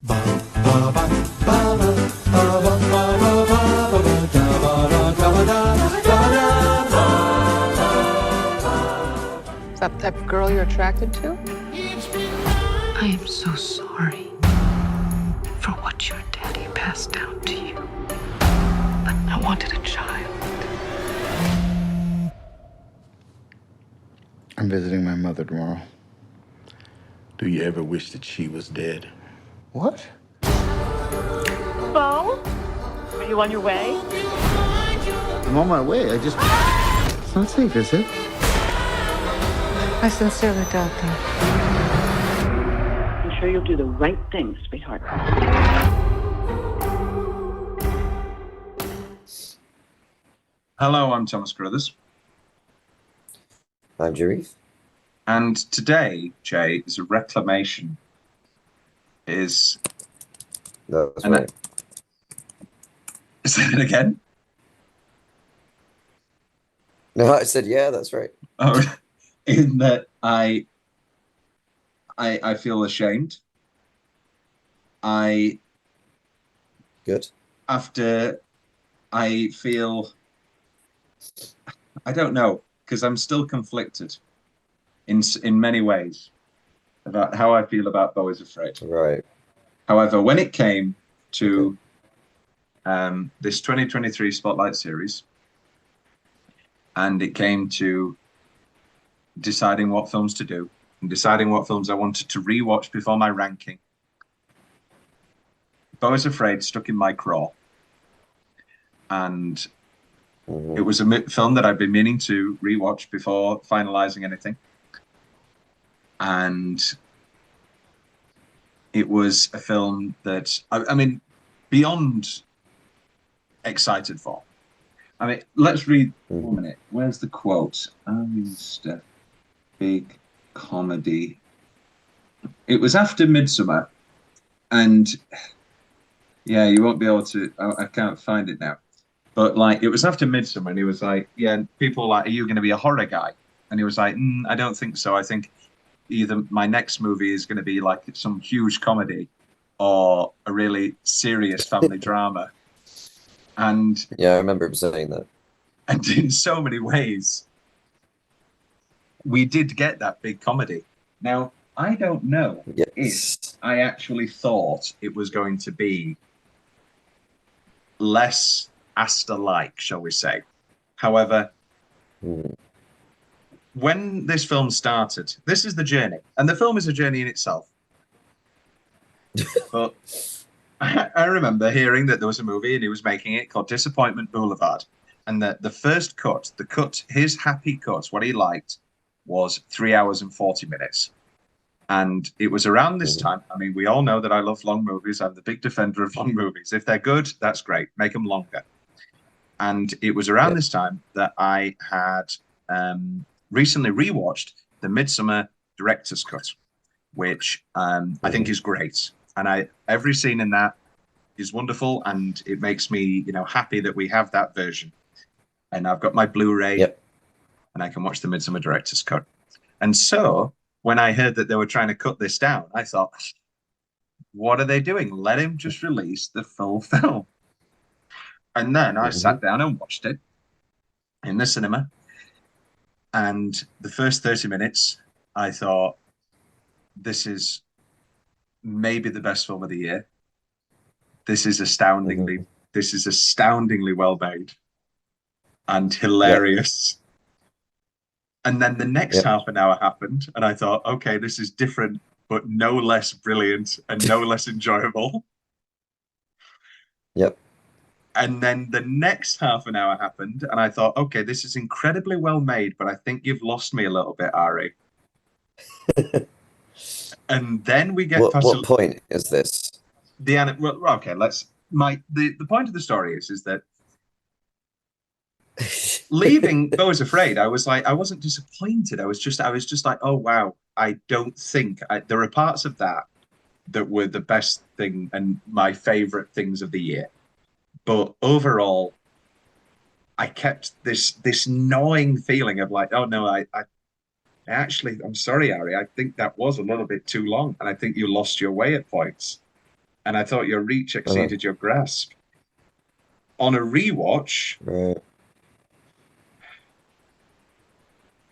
Is that the type of girl you're attracted to? I am so sorry for what your daddy passed down to you. But I wanted a child. I'm visiting my mother tomorrow. Do you ever wish that she was dead? What? Beau? Are you on your way? I'm on my way. It's not safe, is it? I sincerely doubt that. I'm sure you'll do the right thing, sweetheart. Hello, I'm Thomas Carruthers. I'm Jerry. And today, Jay, is a reclamation. Is That's right. Say it again? No, I said, yeah, that's right. Oh, in that I feel ashamed. Good. After I feel, I don't know, because I'm still conflicted in many ways about how I feel about BEAU is Afraid. Right. However, when it came to this 2023 Spotlight series, and it came to deciding what films to do and deciding what films I wanted to rewatch before my ranking, BEAU is Afraid stuck in my craw. And it was a film that I've been meaning to rewatch before finalizing anything. And it was a film that, I mean, beyond excited for. I mean, let's read 1 minute. Where's the quote? Mr. Big comedy. It was after Midsummer, and yeah, you won't be able to, I can't find it now. But like, it was after Midsummer, and he was like, yeah, people were like, are you going to be a horror guy? And he was like, I don't think so. I think either my next movie is going to be like some huge comedy or a really serious family drama. And yeah, I remember him saying that. And in so many ways, we did get that big comedy. Now, I don't know if I actually thought it was going to be less Astor-like, shall we say. However, when this film started, this is the journey, and the film is a journey in itself. But I remember hearing that there was a movie and he was making it called Disappointment Boulevard, and that the first cut, his happy cut, what he liked, was 3 hours and 40 minutes. And it was around this time. I mean, we all know that I love long movies. I'm the big defender of long movies. If they're good, that's great. Make them longer. And it was around this time that I had recently rewatched the Midsummer director's cut, which I think is great. And every scene in that is wonderful, and it makes me, happy that we have that version. And I've got my Blu-ray, and I can watch the Midsummer director's cut. And so when I heard that they were trying to cut this down, I thought, what are they doing? Let him just release the full film. And then I sat down and watched it in the cinema. And the first 30 minutes, I thought, this is maybe the best film of the year. This is astoundingly well made and hilarious. And then the next half an hour happened, and I thought, okay, this is different, but no less brilliant and no less enjoyable. And then the next half an hour happened, and I thought, okay, this is incredibly well made, but I think you've lost me a little bit, Ari. And then we get what point is this? Well, okay, the point of the story is that leaving BEAU is Afraid, I was like, I wasn't disappointed. I was just like, oh wow, I don't think there are parts of that were the best thing and my favorite things of the year. But overall, I kept this gnawing feeling of like, oh no, I'm sorry, Ari. I think that was a little bit too long, and I think you lost your way at points. and I thought your reach exceeded your grasp. On a rewatch, Right.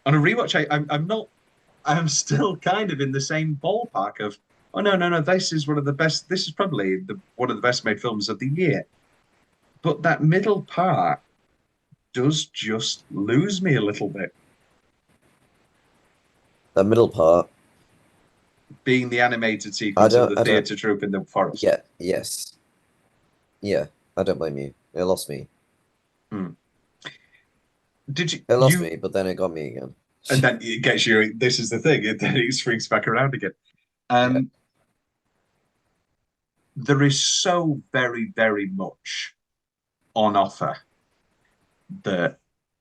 I'm not. I'm still kind of in the same ballpark of, oh no, this is one of the best. This is probably one of the best made films of the year. But that middle part does just lose me a little bit. The middle part. Being the animated sequence of the I don't. theatre troupe in the forest. Yeah. Yes. Yeah. I don't blame you. It lost me. Did you? It lost me, but then it got me again. And then it gets you. This is the thing. And then it swings back around again. Yeah. There is so very, very much on offer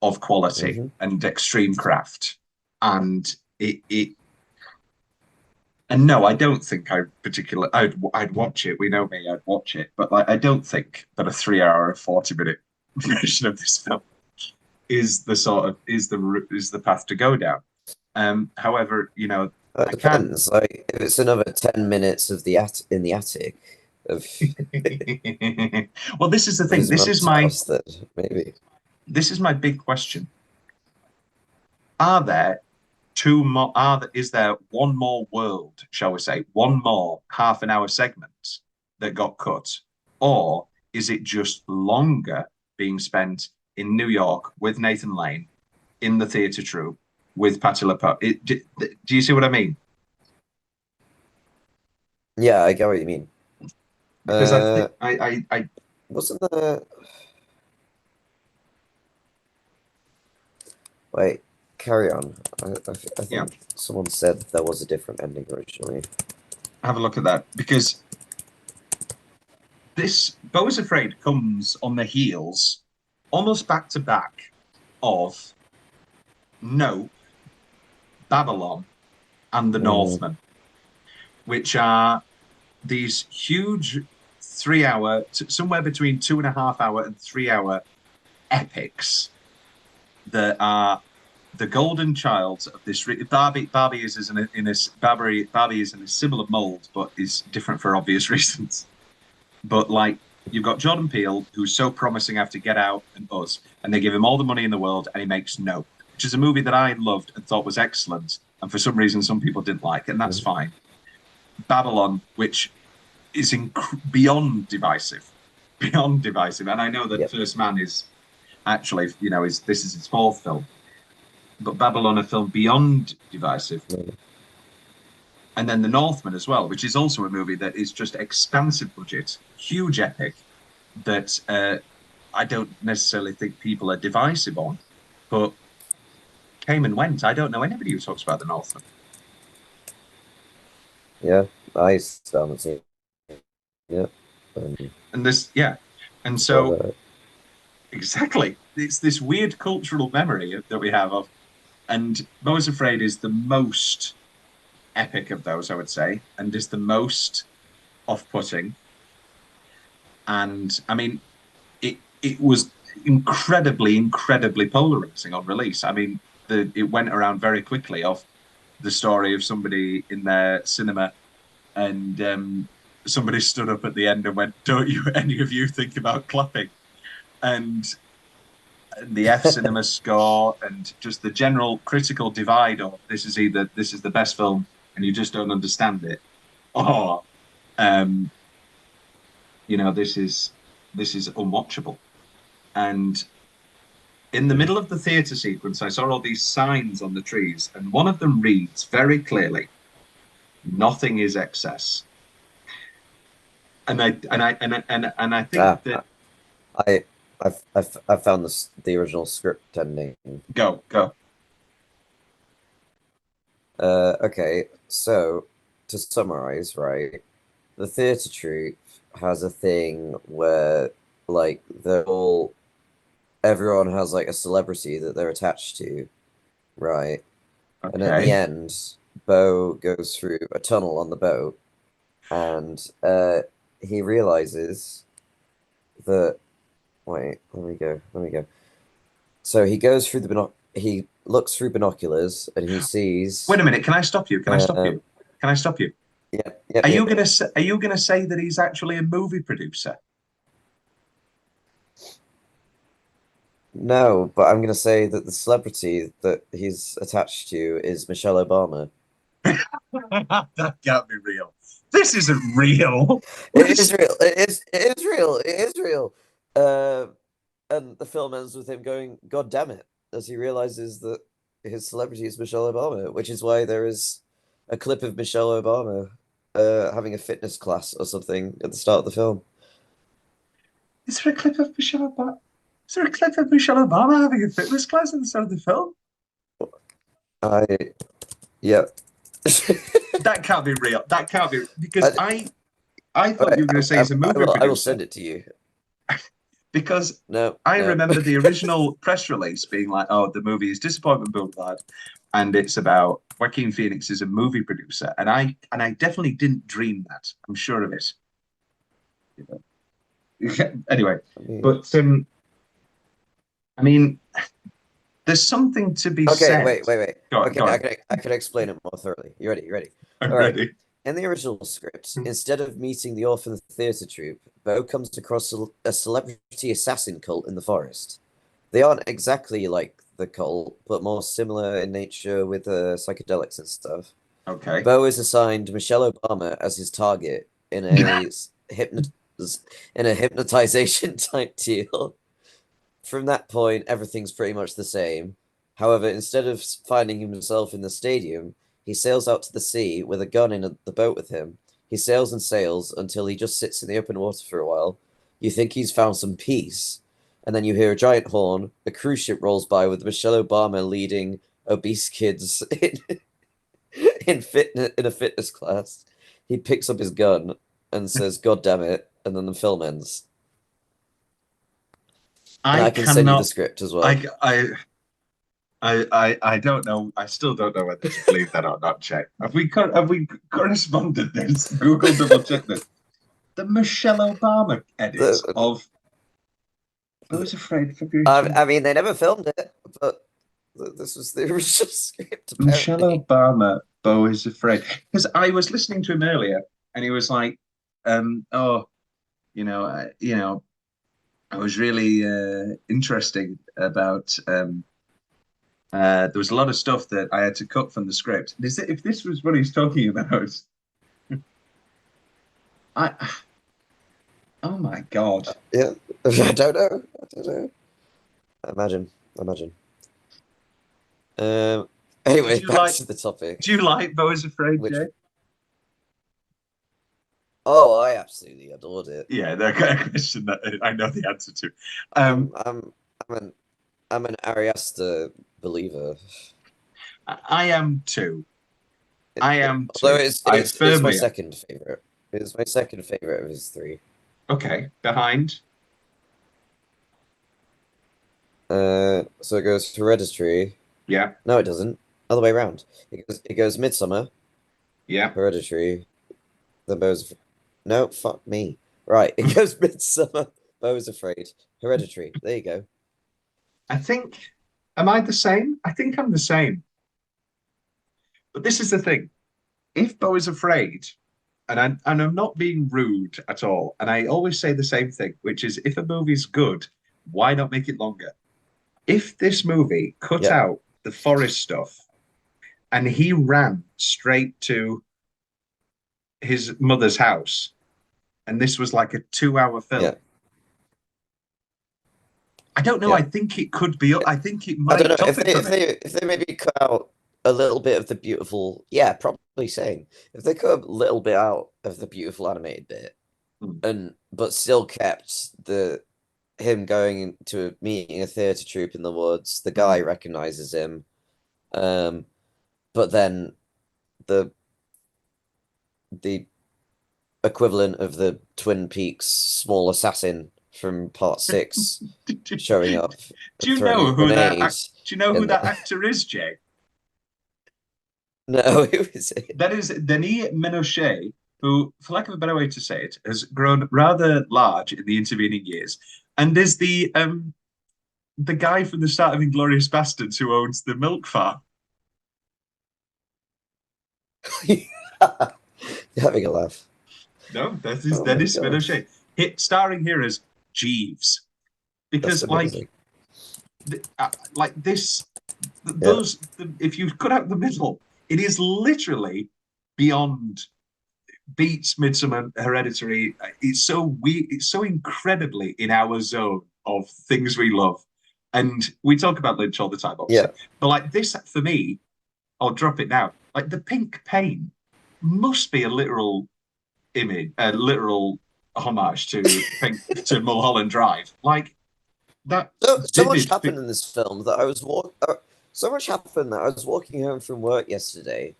of quality and extreme craft, and and no, I don't think I'd watch it. We know me, I'd watch it, but like I don't think that a 3 hour and 40 minute version of this film is the path to go down. However, you know, It depends. Like if it's another 10 minutes of in the attic of well, this is the thing. This is my big question. Is there one more world, shall we say, one more half-an-hour segment that got cut, or is it just longer being spent in New York with Nathan Lane in the theatre troupe with Patti LuPone? Do you see what I mean? Yeah, I get what you mean. Because I wasn't there. Wait, carry on. I think someone said there was a different ending originally. Have a look at that, because this BEAU is Afraid comes on the heels, almost back to back, of Nope, Babylon, and The Northman, which are these huge 3 hour, somewhere between 2.5 hour and 3 hour epics that are the golden child of this. Barbie is in a similar mold, but is different for obvious reasons. But like, you've got Jordan Peele, who's so promising after Get Out and Us, and they give him all the money in the world, and he makes Nope, which is a movie that I loved and thought was excellent, and for some reason some people didn't like, and that's fine. Babylon, which is beyond divisive, and I know that First Man is actually, this is his fourth film, but Babylon, a film beyond divisive. And then The Northman as well, which is also a movie that is just expansive budget, huge epic, that I don't necessarily think people are divisive on, but came and went. I don't know anybody who talks about The Northman. Yeah, I still haven't seen it. Yeah. And this, and so exactly, it's this weird cultural memory that we have of, and BEAU is Afraid is the most epic of those, I would say, and is the most off-putting. And I mean, it was incredibly polarizing on release. I mean, it went around very quickly of the story of somebody in their cinema, and somebody stood up at the end and went, "Don't any of you think about clapping?" And the F cinema score, and just the general critical divide of this is the best film and you just don't understand it, or this is unwatchable. And in the middle of the theatre sequence, I saw all these signs on the trees, and one of them reads very clearly, "Nothing is excess." And I think that I found the original script ending. Go. Okay, so to summarize, right, the theatre troupe has a thing where like everyone has like a celebrity that they're attached to, right? Okay. And at the end, BEAU goes through a tunnel on the boat, and he realizes that. Wait, let me go. So he goes through he looks through binoculars and he sees. Wait a minute, can I stop you? Can I stop you? Yeah. Are you gonna say that he's actually a movie producer? No, but I'm gonna say that the celebrity that he's attached to is Michelle Obama. That can't be real. This isn't real. It is real. It is real. It is real. And the film ends with him going, "God damn it," as he realizes that his celebrity is Michelle Obama, which is why there is a clip of Michelle Obama having a fitness class or something at the start of the film. Is there a clip of Michelle Obama? Is there a clip of Michelle Obama having a fitness class at the start of the film? Yeah. That can't be real. That can't be because I thought you were going to say he's a movie producer. I will send it to you. Because No, I no. remember the original press release being like, "Oh, the movie is Disappointment Boulevard, and it's about Joaquin Phoenix is a movie producer," and I definitely didn't dream that. I'm sure of it. Anyway, but I mean, there's something to be Okay, said. wait. Go on, Okay, go on. I can explain it more thoroughly. You ready? You ready? I'm All right. ready. In the original script, instead of meeting the orphan theatre troupe, BEAU comes across a celebrity assassin cult in the forest. They aren't exactly like the cult, but more similar in nature with psychedelics and stuff. Okay. BEAU is assigned Michelle Obama as his target in a hypnotization type deal. From that point, everything's pretty much the same. However, instead of finding himself in the stadium, he sails out to the sea with a gun in the boat with him. He sails and sails until he just sits in the open water for a while. You think he's found some peace, and then you hear a giant horn. A cruise ship rolls by with Michelle Obama leading obese kids in a fitness class. He picks up his gun and says, "God damn it!" and then the film ends. And I can send you the script as well. I don't know. I still don't know whether to believe that or not. Check. Have we corresponded this? Google double check this. The Michelle Obama edit of I was afraid for beauty. I mean, they never filmed it, but this was the original script. Apparently. Michelle Obama, BEAU is afraid. Because I was listening to him earlier, and he was like, "Oh, I was really interesting about." There was a lot of stuff that I had to cut from the script. If this was what he's talking about, oh my God. Yeah, I don't know. Imagine. Anyway, back to the topic. Do you like BEAU is Afraid, Jay? Oh, I absolutely adored it. Yeah, the question that I know the answer to. I'm an Ari Aster believer. I am too. Although it's my second favorite. It's my second favorite of his three. Okay, behind. So it goes Hereditary. Yeah. No, it doesn't. Other way around. It goes Midsummer. Yeah. Hereditary. Then BEAU's. No, fuck me. Right, it goes Midsummer. BEAU is Afraid. Hereditary. There you go. Am I the same? I think I'm the same. But this is the thing. If BEAU is Afraid, and I'm not being rude at all, and I always say the same thing, which is if a movie's good, why not make it longer? If this movie cut out the forest stuff and he ran straight to his mother's house, and this was like a 2-hour film, I don't know. I think it could be. I think it might. I don't know if they maybe cut out a little bit of the beautiful. Yeah, probably same. If they cut a little bit out of the beautiful animated bit, but still kept him going to meeting a theatre troupe in the woods. The guy recognizes him, but then the equivalent of the Twin Peaks small assassin from Part 6 showing up. Do you know who that actor is, Jay? No, who is it? That is Denis Ménochet, who, for lack of a better way to say it, has grown rather large in the intervening years, and is the guy from the start of Inglourious Bastards who owns the milk farm. Having a laugh. No, that is Oh my Dennis God. Spinoche. Starring here as Jeeves. That's Because amazing. like this, those if you cut out the middle, it is literally beyond beats Midsummer, Hereditary. It's so weird. It's so incredibly in our zone of things we love, and we talk about Lynch all the time, obviously. Yeah. But like this, for me, I'll drop it now. Like the pink paint must be a literal image, a literal homage to Mulholland Drive. Like that So much vivid. happened in this film that so much happened that I was walking home from work yesterday,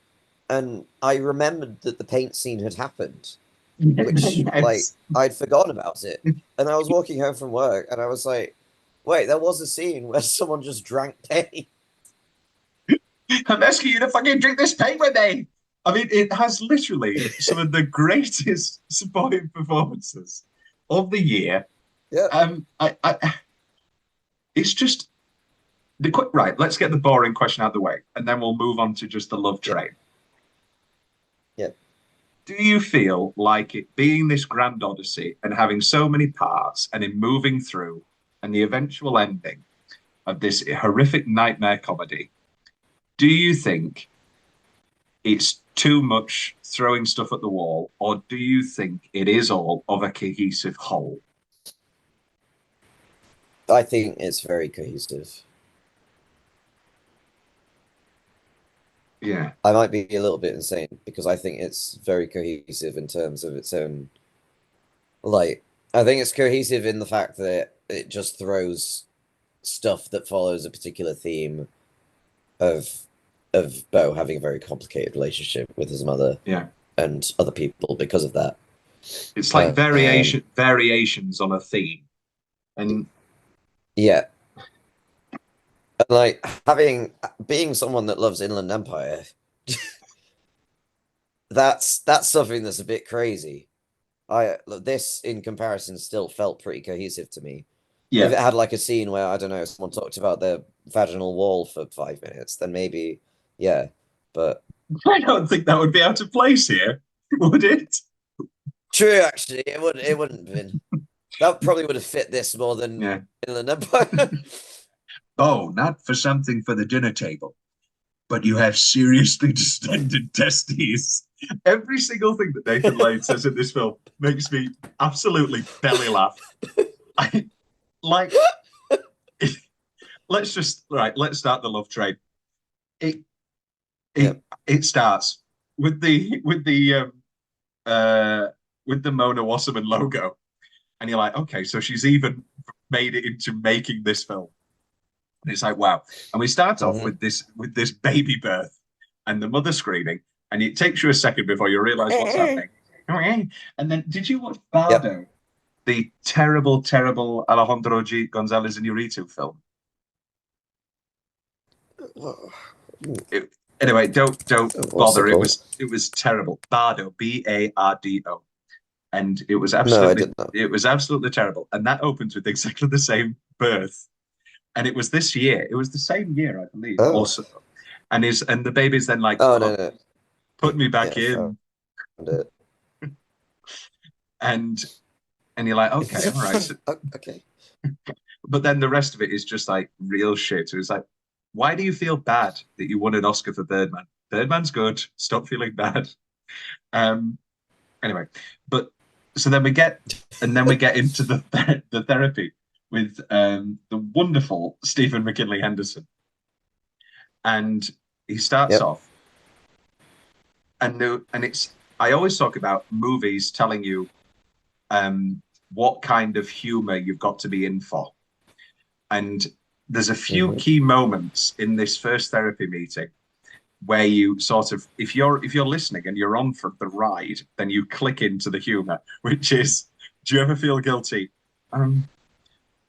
and I remembered that the paint scene had happened, which like Yes. I'd forgotten about it. And I was walking home from work, and I was like, "Wait, there was a scene where someone just drank paint." I'm asking you to fucking drink this paint with me. I mean, it has literally some of the greatest supporting performances of the year. Yeah, It's just the quick right. Let's get the boring question out of the way, and then we'll move on to just the love train. yeah. Do you feel like it being this grand odyssey and having so many parts, and in moving through, and the eventual ending of this horrific nightmare comedy? Do you think it's too much throwing stuff at the wall, or do you think it is all of a cohesive whole? I think it's very cohesive. Yeah. I might be a little bit insane because I think it's very cohesive in terms of its own. Like, I think it's cohesive in the fact that it just throws stuff that follows a particular theme of Beau having a very complicated relationship with his mother Yeah. and other people because of that. It's like variations on a theme. And yeah. And like being someone that loves Inland Empire, that's something that's a bit crazy. This in comparison still felt pretty cohesive to me. yeah. If it had like a scene where I don't know, someone talked about their vaginal wall for 5 minutes, then maybe yeah. But I don't think that would be out of place here, would it? true, actually, it wouldn't have been. That probably would have fit this more than Yeah. Inland Empire. Oh, not for something for the dinner table, but you have seriously distended testes. Every single thing that Nathan Lane says in this film makes me absolutely belly laugh. I like. Let's start the love train. It starts with the Mona Wasserman logo, and you're like, okay, so she's even made it into making this film. And it's like, wow. And we start off with this baby birth and the mother screaming, and it takes you a second before you realize what's happening. And then, did you watch Bardo, the terrible, terrible Alejandro G. Gonzalez Iñárritu film? Anyway, don't bother. It was terrible. Bardo, Bardo, and it was absolutely it was absolutely terrible. And that opens with exactly the same birth. And it was this year. It was the same year, I believe. Oh. Also, and the baby's then like, oh no, put me back in. And you're like, okay, all right. So, okay. But then the rest of it is just like real shit. It was like, why do you feel bad that you won an Oscar for Birdman? Birdman's good. Stop feeling bad. Anyway, but so then we get into the therapy with the wonderful Stephen McKinley Henderson, and he starts off, and it's I always talk about movies telling you what kind of humor you've got to be in for, and there's a few key moments in this first therapy meeting where you sort of, if you're listening and you're on for the ride, then you click into the humor, which is, do you ever feel guilty?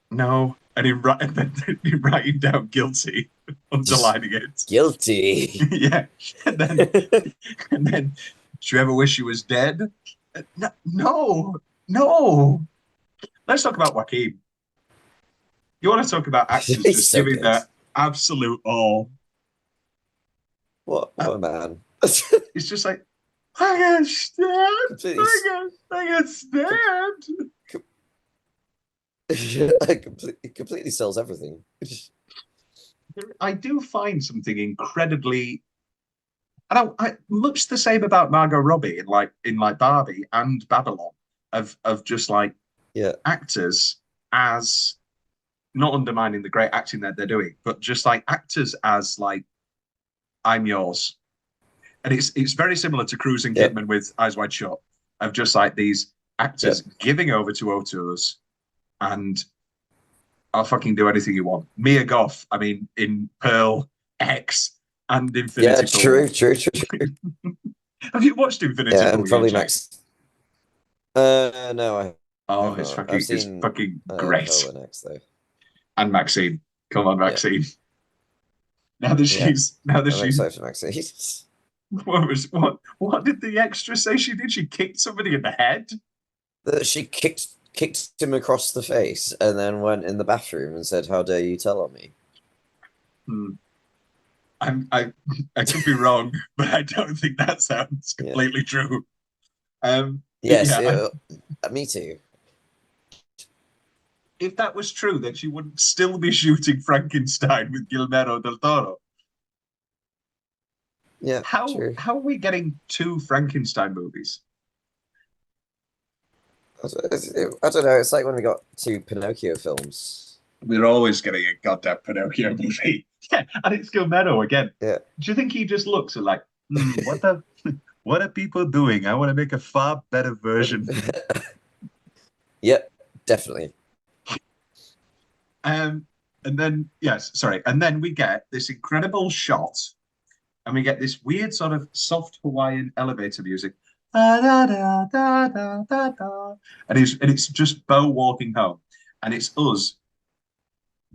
No. And then you're writing down guilty, underlining it. Guilty. Yeah. And then, do you ever wish you was dead? No. Let's talk about Joaquin. You want to talk about actors just so giving their absolute all. What a man. It's just like, I got stabbed. Completely, I got stabbed. completely sells everything. I do find something incredibly, I much the same about Margot Robbie in like Barbie and Babylon, of just like Yeah, actors as not undermining the great acting that they're doing, but just like actors as like I'm yours, and it's very similar to Cruise and yep, Kidman with Eyes Wide Shut, of just like these actors yep. giving over to auteurs and I'll fucking do anything you want. Mia Goth, I mean, in Pearl, X, and Yeah, Infinity true, Pool. true, true, true. Have you watched Infinity Yeah, Pool and yet, probably Jake? Max. No, I Oh, have it's not. I've seen fucking great. Pearl and X though. And Maxine, come on, Yeah, Maxine. yeah. Now that I'm she's excited for Maxine. what did the extra say she did? She kicked somebody in the head. That she kicked him across the face and then went in the bathroom and said, "How dare you tell on me?" Hmm. I could be wrong, but I don't think that sounds Yeah. completely true. Yes, Yeah, me too. if that was true, then she wouldn't still be shooting Frankenstein with Guillermo del Toro. Yeah, true. How are we getting two Frankenstein movies? I don't know. It's like when we got two Pinocchio films. We're always getting a goddamn Pinocchio movie. Yeah, and it's Guillermo again. Yeah. Do you think he just looks at like, what are people doing? I want to make a far better version. Yep, definitely. And then yes, sorry, and then we get this incredible shot, and we get this weird sort of soft Hawaiian elevator music. Da, da, da, da, da, da, da. And it's just Bo walking home, and it's us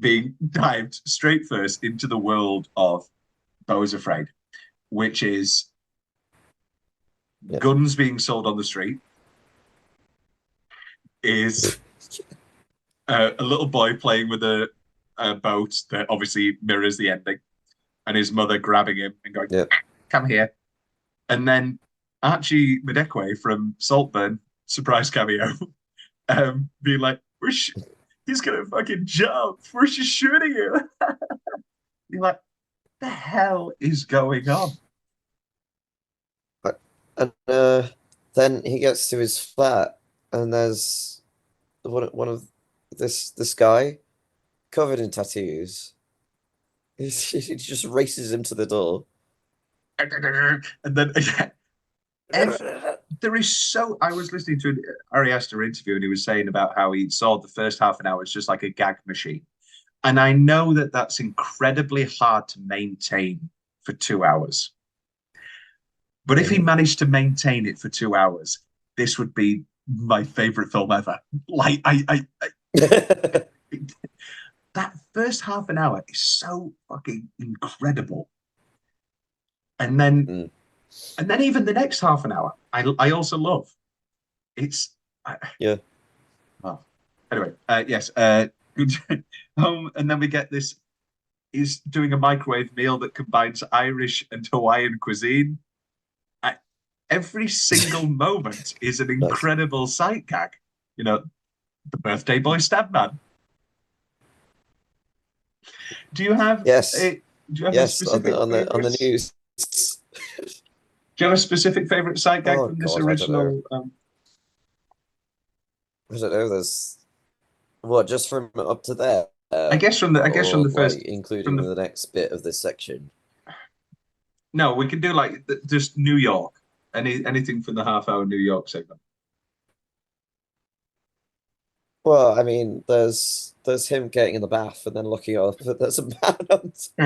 being dived straight first into the world of Beau is Afraid, which is guns being sold on the street, is a little boy playing with a boat that obviously mirrors the ending, and his mother grabbing him and going, "Come here," and then Archie Madekwe from Saltburn, surprise cameo, being like, "He's gonna fucking jump. We're just shooting him." You're like, "The hell is going on?" And then he gets to his flat, and there's one of this guy covered in tattoos. He just races him to the door. And then there is so. I was listening to an Ari Aster interview, and he was saying about how he saw the first half an hour as just like a gag machine. And I know that that's incredibly hard to maintain for 2 hours. But if he managed to maintain it for 2 hours, this would be my favorite film ever. Like that first half an hour is so fucking incredible. And then even the next half an hour, I also love. It's well, anyway, yes. Good home, and then we get this. He's doing a microwave meal that combines Irish and Hawaiian cuisine. Every single moment is an incredible sight gag. You know, the birthday boy stab man. Do you have a specific on the news? Do you have a specific favorite sight gag from this original? I don't know. There's what just from up to there. I guess from the first, like, including the next bit of this section. No, we can do like just New York. Anything from the half-hour New York segment. Well, I mean, there's him getting in the bath and then looking up, but there's a man on top.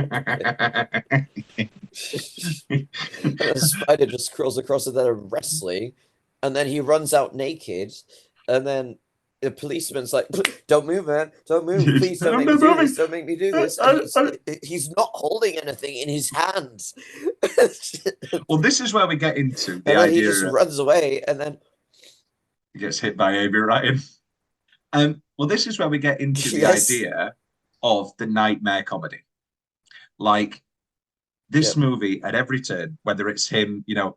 And a spider just crawls across and they're wrestling, and then he runs out naked, and then the policeman's like, "Don't move, man! Don't move! Please don't make me do this! Don't make me do this!" And he's not holding anything in his hands. Well, this is where we get into the and then idea. He just runs away, and then he gets hit by Amy Ryan. Well, this is where we get into the idea of the nightmare comedy. Like this movie, at every turn, whether it's him, you know,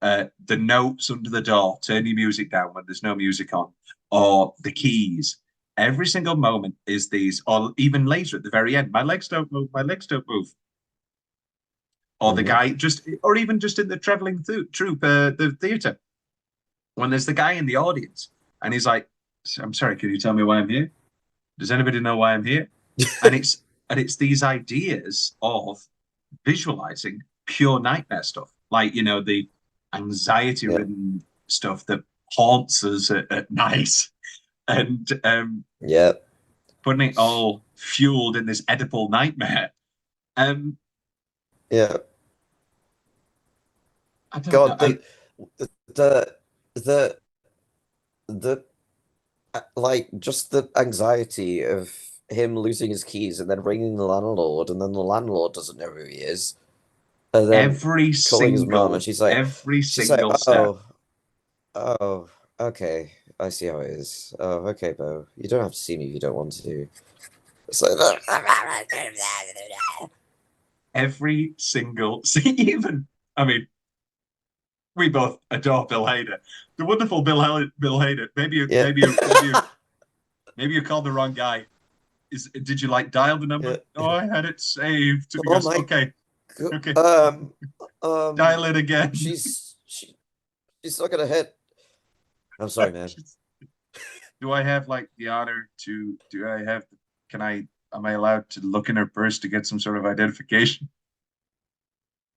the notes under the door, turn your music down when there's no music on, or the keys. Every single moment is these, or even later at the very end, my legs don't move, my legs don't move. Or the guy just, or even just in the traveling troupe, the theatre, when there's the guy in the audience and he's like, I'm sorry, can you tell me why I'm here? Does anybody know why I'm here? and it's these ideas of visualizing pure nightmare stuff, like, you know, the anxiety-ridden stuff that haunts us at night, and putting it all fueled in this Oedipal nightmare. Yeah. I don't God, know. the like just the anxiety of him losing his keys and then ringing the landlord, and then the landlord doesn't know who he is, and then every calling his mom, single and she's like, step. oh, okay, I see how it is. Oh, okay, Beau, you don't have to see me if you don't want to. It's like Every single, see, even, I mean, we both adore Bill Hader, the wonderful Bill Hader. Maybe you called the wrong guy. Did you like dial the number? Yeah. Oh, I had it saved. Oh my okay. Dial it again. She's not gonna hit. I'm sorry, man. Do I have like the honor to? Am I allowed to look in her purse to get some sort of identification?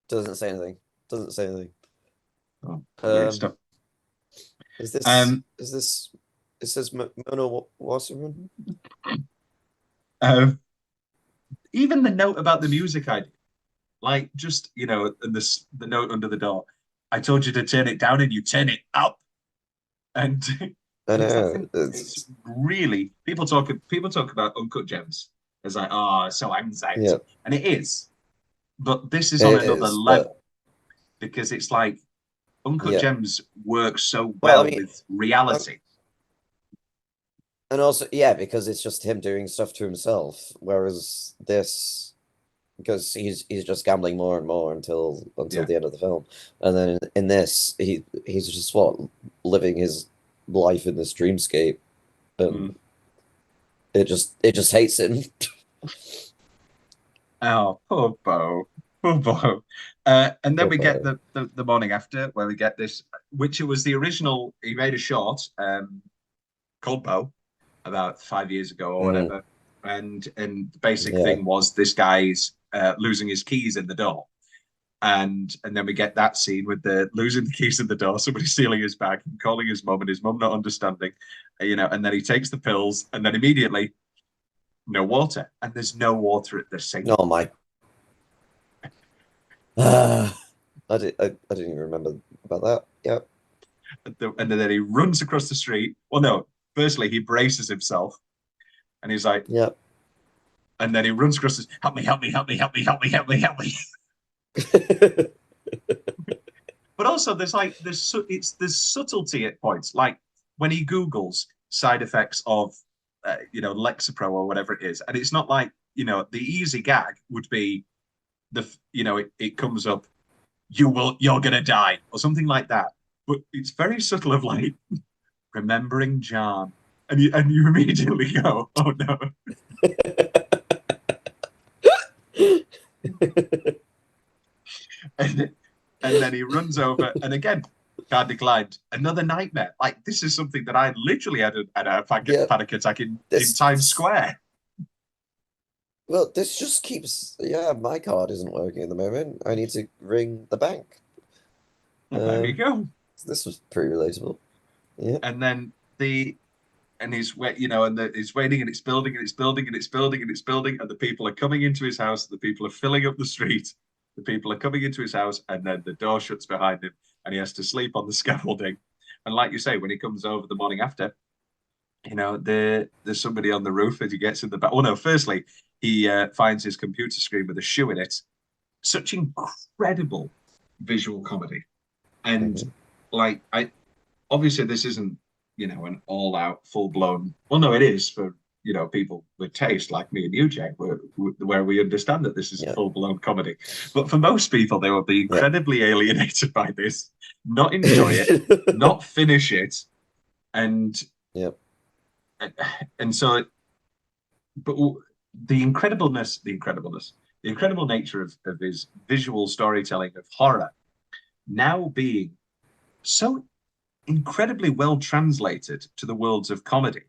Doesn't say anything. Oh, weird stuff. Is this Mona Wasserman? Even the note about the music idea, like, just, you know, the note under the door. I told you to turn it down, and you turn it up. And I know. it's really, people talk about Uncut Gems as like, oh, so anxiety, and it is, but this is on another level, because it's like Uncut Gems works so well, with reality. And also, because it's just him doing stuff to himself, whereas this, because he's just gambling more and more until the end of the film, and then in this, he's just living his life in this dreamscape, and it just hates him. Oh, poor Beau, and then we get the morning after, where we get this, which it was the original. He made a short called BEAU about 5 years ago or whatever, and the basic thing was this guy's losing his keys in the door, and then we get that scene with the losing the keys in the door, somebody stealing his bag and calling his mum, and his mum not understanding, you know, and then he takes the pills, and then immediately no water, and there's no water at the sink. Oh my! I didn't even remember about that. Yep. And then he runs across the street. Well, no. Firstly, he braces himself, and he's like, "Yep." And then he runs across the, help me. But also, there's subtlety at points, like when he Googles side effects of, you know, Lexapro or whatever it is, and it's not like, you know, the easy gag would be it comes up, you're gonna die or something like that, but it's very subtle of like, remembering John, and you immediately go, oh no. and then he runs over, and again, card declined. Another nightmare. Like, this is something that I literally had a panic attack in Times Square. Well, this just keeps. Yeah, my card isn't working at the moment. I need to ring the bank. There we go. This was pretty relatable. Yeah. And then he's waiting, and it's waiting, and it's building, and it's building, and it's building, and it's building, and the people are coming into his house. The people are filling up the street. The people are coming into his house, and then the door shuts behind him, and he has to sleep on the scaffolding. And like you say, when he comes over the morning after, you know, there's somebody on the roof as he gets in the back. Oh no! Firstly, he finds his computer screen with a shoe in it. Such incredible visual comedy, and obviously this isn't, you know, an all-out, full-blown. Well, no, it is for you know, people with taste like me and you, Jake, where we understand that this is Yeah. full-blown comedy. But for most people, they will be incredibly alienated by this, not enjoy it, not finish it, and and so, but the incredible nature of his visual storytelling of horror now being so incredibly well translated to the worlds of comedy.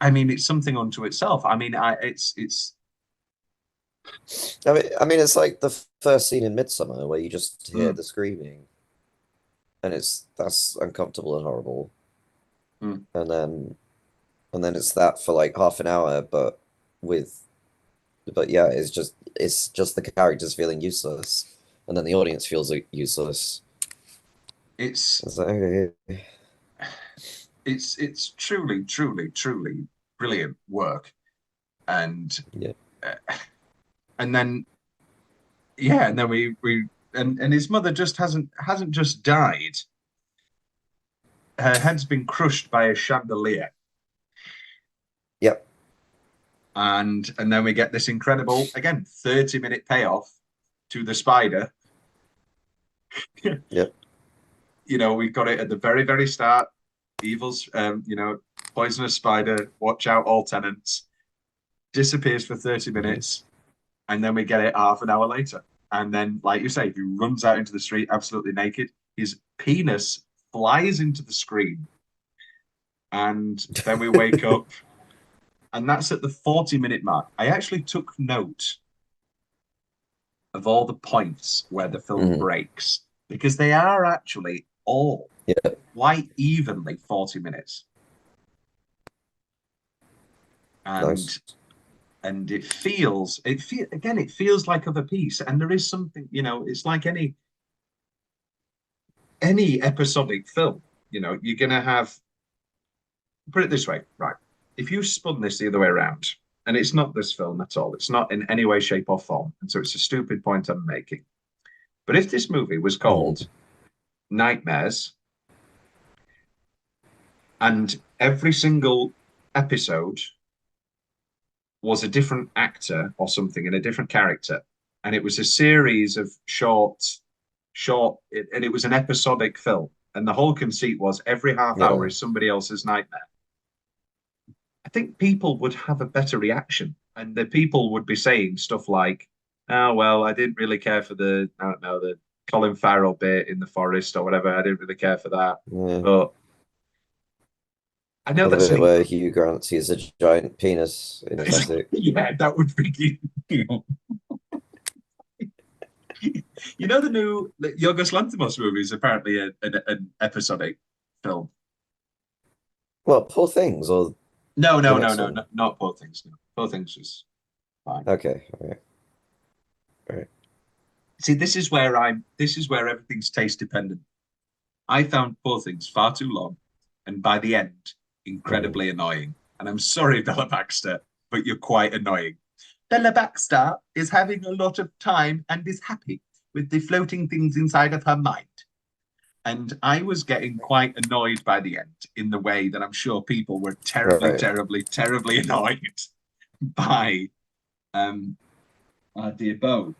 I mean, it's something unto itself. I mean, it's. I mean, it's like the first scene in Midsummer where you just hear the screaming, and that's uncomfortable and horrible. And then it's that for like half an hour, but yeah, it's just the characters feeling useless, and then the audience feels like useless. It's like, it's truly brilliant work, and then and his mother just hasn't just died. Her head's been crushed by a chandelier. Yep. And then we get this incredible, again, 30-minute payoff to the spider. Yep. You know, we've got it at the very, very start. Evil's, you know, poisonous spider, watch out, all tenants. Disappears for 30 minutes. And then we get it half an hour later. And then, like you say, he runs out into the street absolutely naked. His penis flies into the screen. And then we wake up. And that's at the 40-minute mark. I actually took note of all the points where the film breaks, because they are actually all quite evenly 40 minutes. And it feels like of a piece. And there is something, you know, it's like any episodic film, you know, you're gonna have, put it this way, right? If you spun this the other way around, and it's not this film at all, it's not in any way, shape, or form, and so it's a stupid point I'm making. But if this movie was called Nightmares, and every single episode was a different actor or something and a different character, and it was a series of short, and it was an episodic film, and the whole conceit was every half hour is somebody else's nightmare, I think people would have a better reaction, and the people would be saying stuff like, "Oh well, I didn't really care for the Colin Farrell bit in the forest or whatever. I didn't really care for that." But I know that's bit where Hugh Grant sees a giant penis in his attic. Yeah, that would be. You know, the new Yorgos Lanthimos movie is apparently an episodic film. Well, Poor Things, or no, not Poor Things. No. Poor Things is fine. Okay, all right. See, this is where everything's taste dependent. I found Poor Things far too long, and by the end, incredibly annoying. And I'm sorry, Bella Baxter, but you're quite annoying. Bella Baxter is having a lot of time and is happy with the floating things inside of her mind. And I was getting quite annoyed by the end, in the way that I'm sure people were terribly annoyed by dear Beau.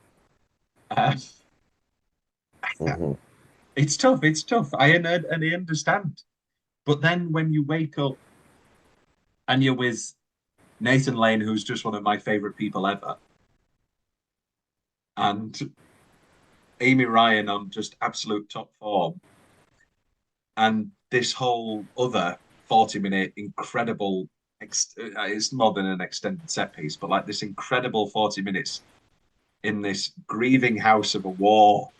It's tough. I understand. But then when you wake up and you're with Nathan Lane, who's just one of my favorite people ever, and Amy Ryan on just absolute top form, and this whole other 40-minute incredible, it's more than an extended set piece, but like this incredible 40 minutes in this grieving house of a war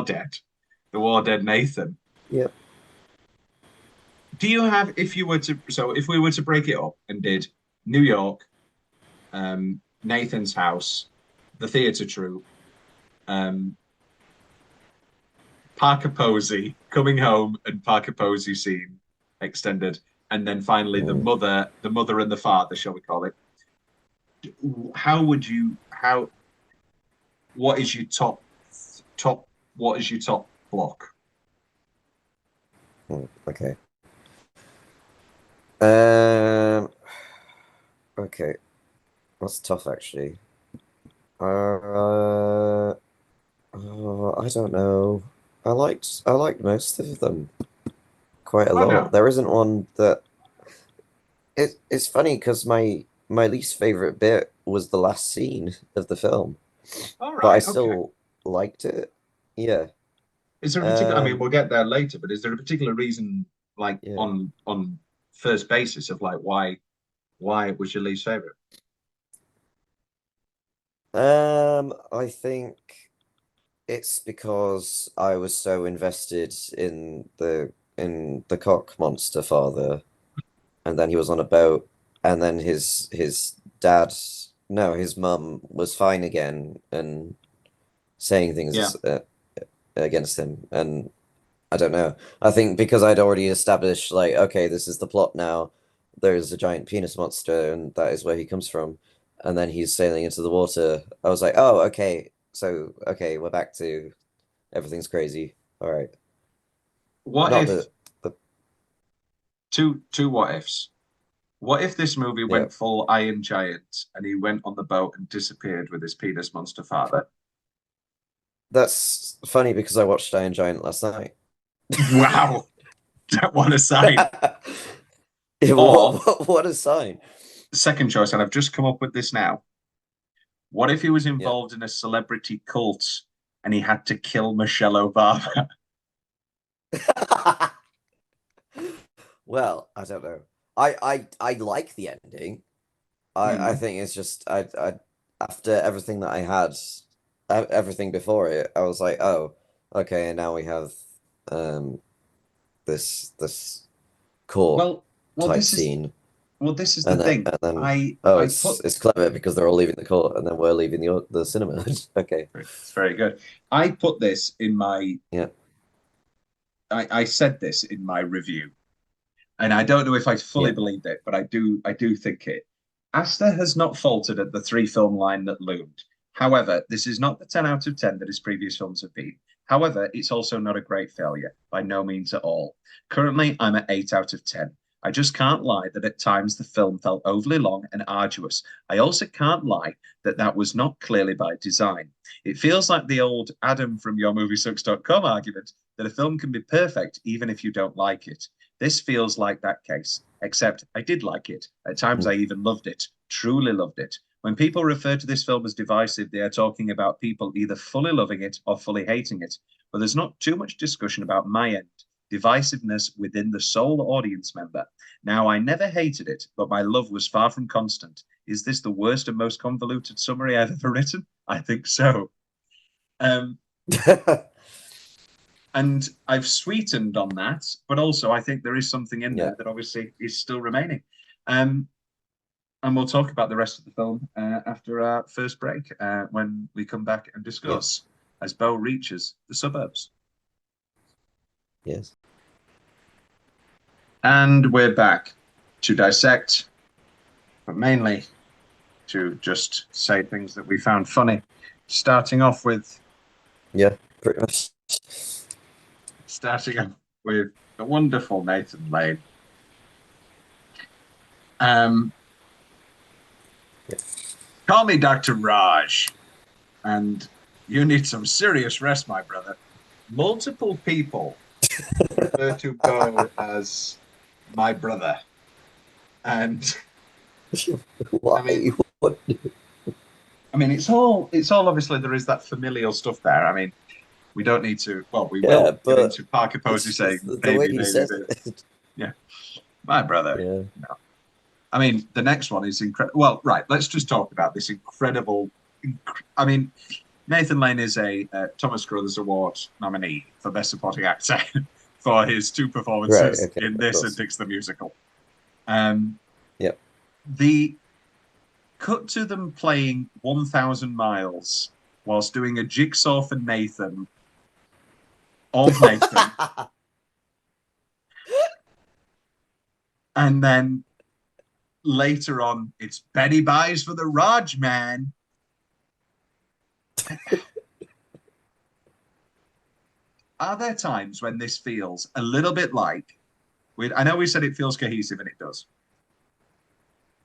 dead, the war dead Nathan. Yep. Do you have, if we were to break it up and did New York, Nathan's house, the theatre troupe, Parker Posey coming home and Parker Posey scene extended, and then finally the mother and the father, shall we call it? What is your top block? Okay. Okay, that's tough actually. Uh, I don't know. I liked most of them quite a Oh lot. no. There isn't one that it's funny because my least favorite bit was the last scene of the film, All but I right. Okay. still liked it. Yeah. Is there a particular? I mean, Um, we'll get there later, but is there a particular reason, like yeah. on first basis, of like why it was your least favorite? I think it's because I was so invested in the cock monster father, and then he was on a boat, and then his dad, no, his mum was fine again and saying Yeah. things against him, and I don't know. I think because I'd already established, like, okay, this is the plot now. There's a giant penis monster, and that is where he comes from. And then he's sailing into the water. I was like, oh, okay. So, okay, we're back to everything's crazy. All right. What Not if the two what ifs? What if this movie yeah. went full Iron Giant and he went on the boat and disappeared with his penis monster father? That's funny because I watched Iron Giant last night. Wow, what a sign! Or What a sign. second choice, and I've just come up with this now. What if he was Yeah. involved in a celebrity cult and he had to kill Michelle Obama? Well, I don't know. I like the ending. I think it's just I after everything that I had, everything before it, I was like, oh, okay, and now we have um this court Well, well, type this is scene, this is the and then thing. and then I oh, I put it's clever because they're all leaving the court, and then we're leaving the cinema. Okay, it's very good. I put this in my yeah, I said this in my review, and I don't know if I fully yeah, believed it, but I do think it. Asta has not faltered at the three-film line that loomed. However, this is not the 10 out of 10 that his previous films have been. However, it's also not a great failure, by no means at all. Currently, I'm at 8 out of 10. I just can't lie that at times the film felt overly long and arduous. I also can't lie that that was not clearly by design. It feels like the old Adam from YourMovieSucks.com argument that a film can be perfect even if you don't like it. This feels like that case, except I did like it. At times, mm, I even loved it, truly loved it. When people refer to this film as divisive, they are talking about people either fully loving it or fully hating it. But there's not too much discussion about my end, divisiveness within the sole audience member. Now, I never hated it, but my love was far from constant. Is this the worst and most convoluted summary I've ever written? I think so. Um, and I've sweetened on that, but also I think there is something in yeah, there that obviously is still remaining. Um, and we'll talk about the rest of the film after our first break when we come back and yeah, discuss as BEAU reaches the suburbs. yes, And we're back to dissect, but mainly to just say things that we found funny. Starting off with yeah, pretty much. the wonderful Nathan Lane. Um, Yeah. Call me Dr. Raj, and you need some serious rest, my brother. Multiple people refer to BEAU as my brother. And Why? I mean, What? it's all obviously there is that familial stuff there. I mean, we don't need to, well, we Yeah, will get but into Parker Posey saying, it's the way baby, he baby, says baby. it. Yeah, my brother. Yeah. No. I mean, the next one is incredible. Well, right, let's just talk about this incredible. I mean, Nathan Lane is a Thomas Carruthers Award nominee for Best Supporting Actor for his two Right. performances Okay. in Of this and course. Dix the Musical. Um, Yep. the cut to them playing 1,000 Miles whilst doing a jigsaw for Nathan of Nathan, and then later on, it's Betty buys for the Raj man. Are there times when this feels a little bit like I know we said it feels cohesive, and it does.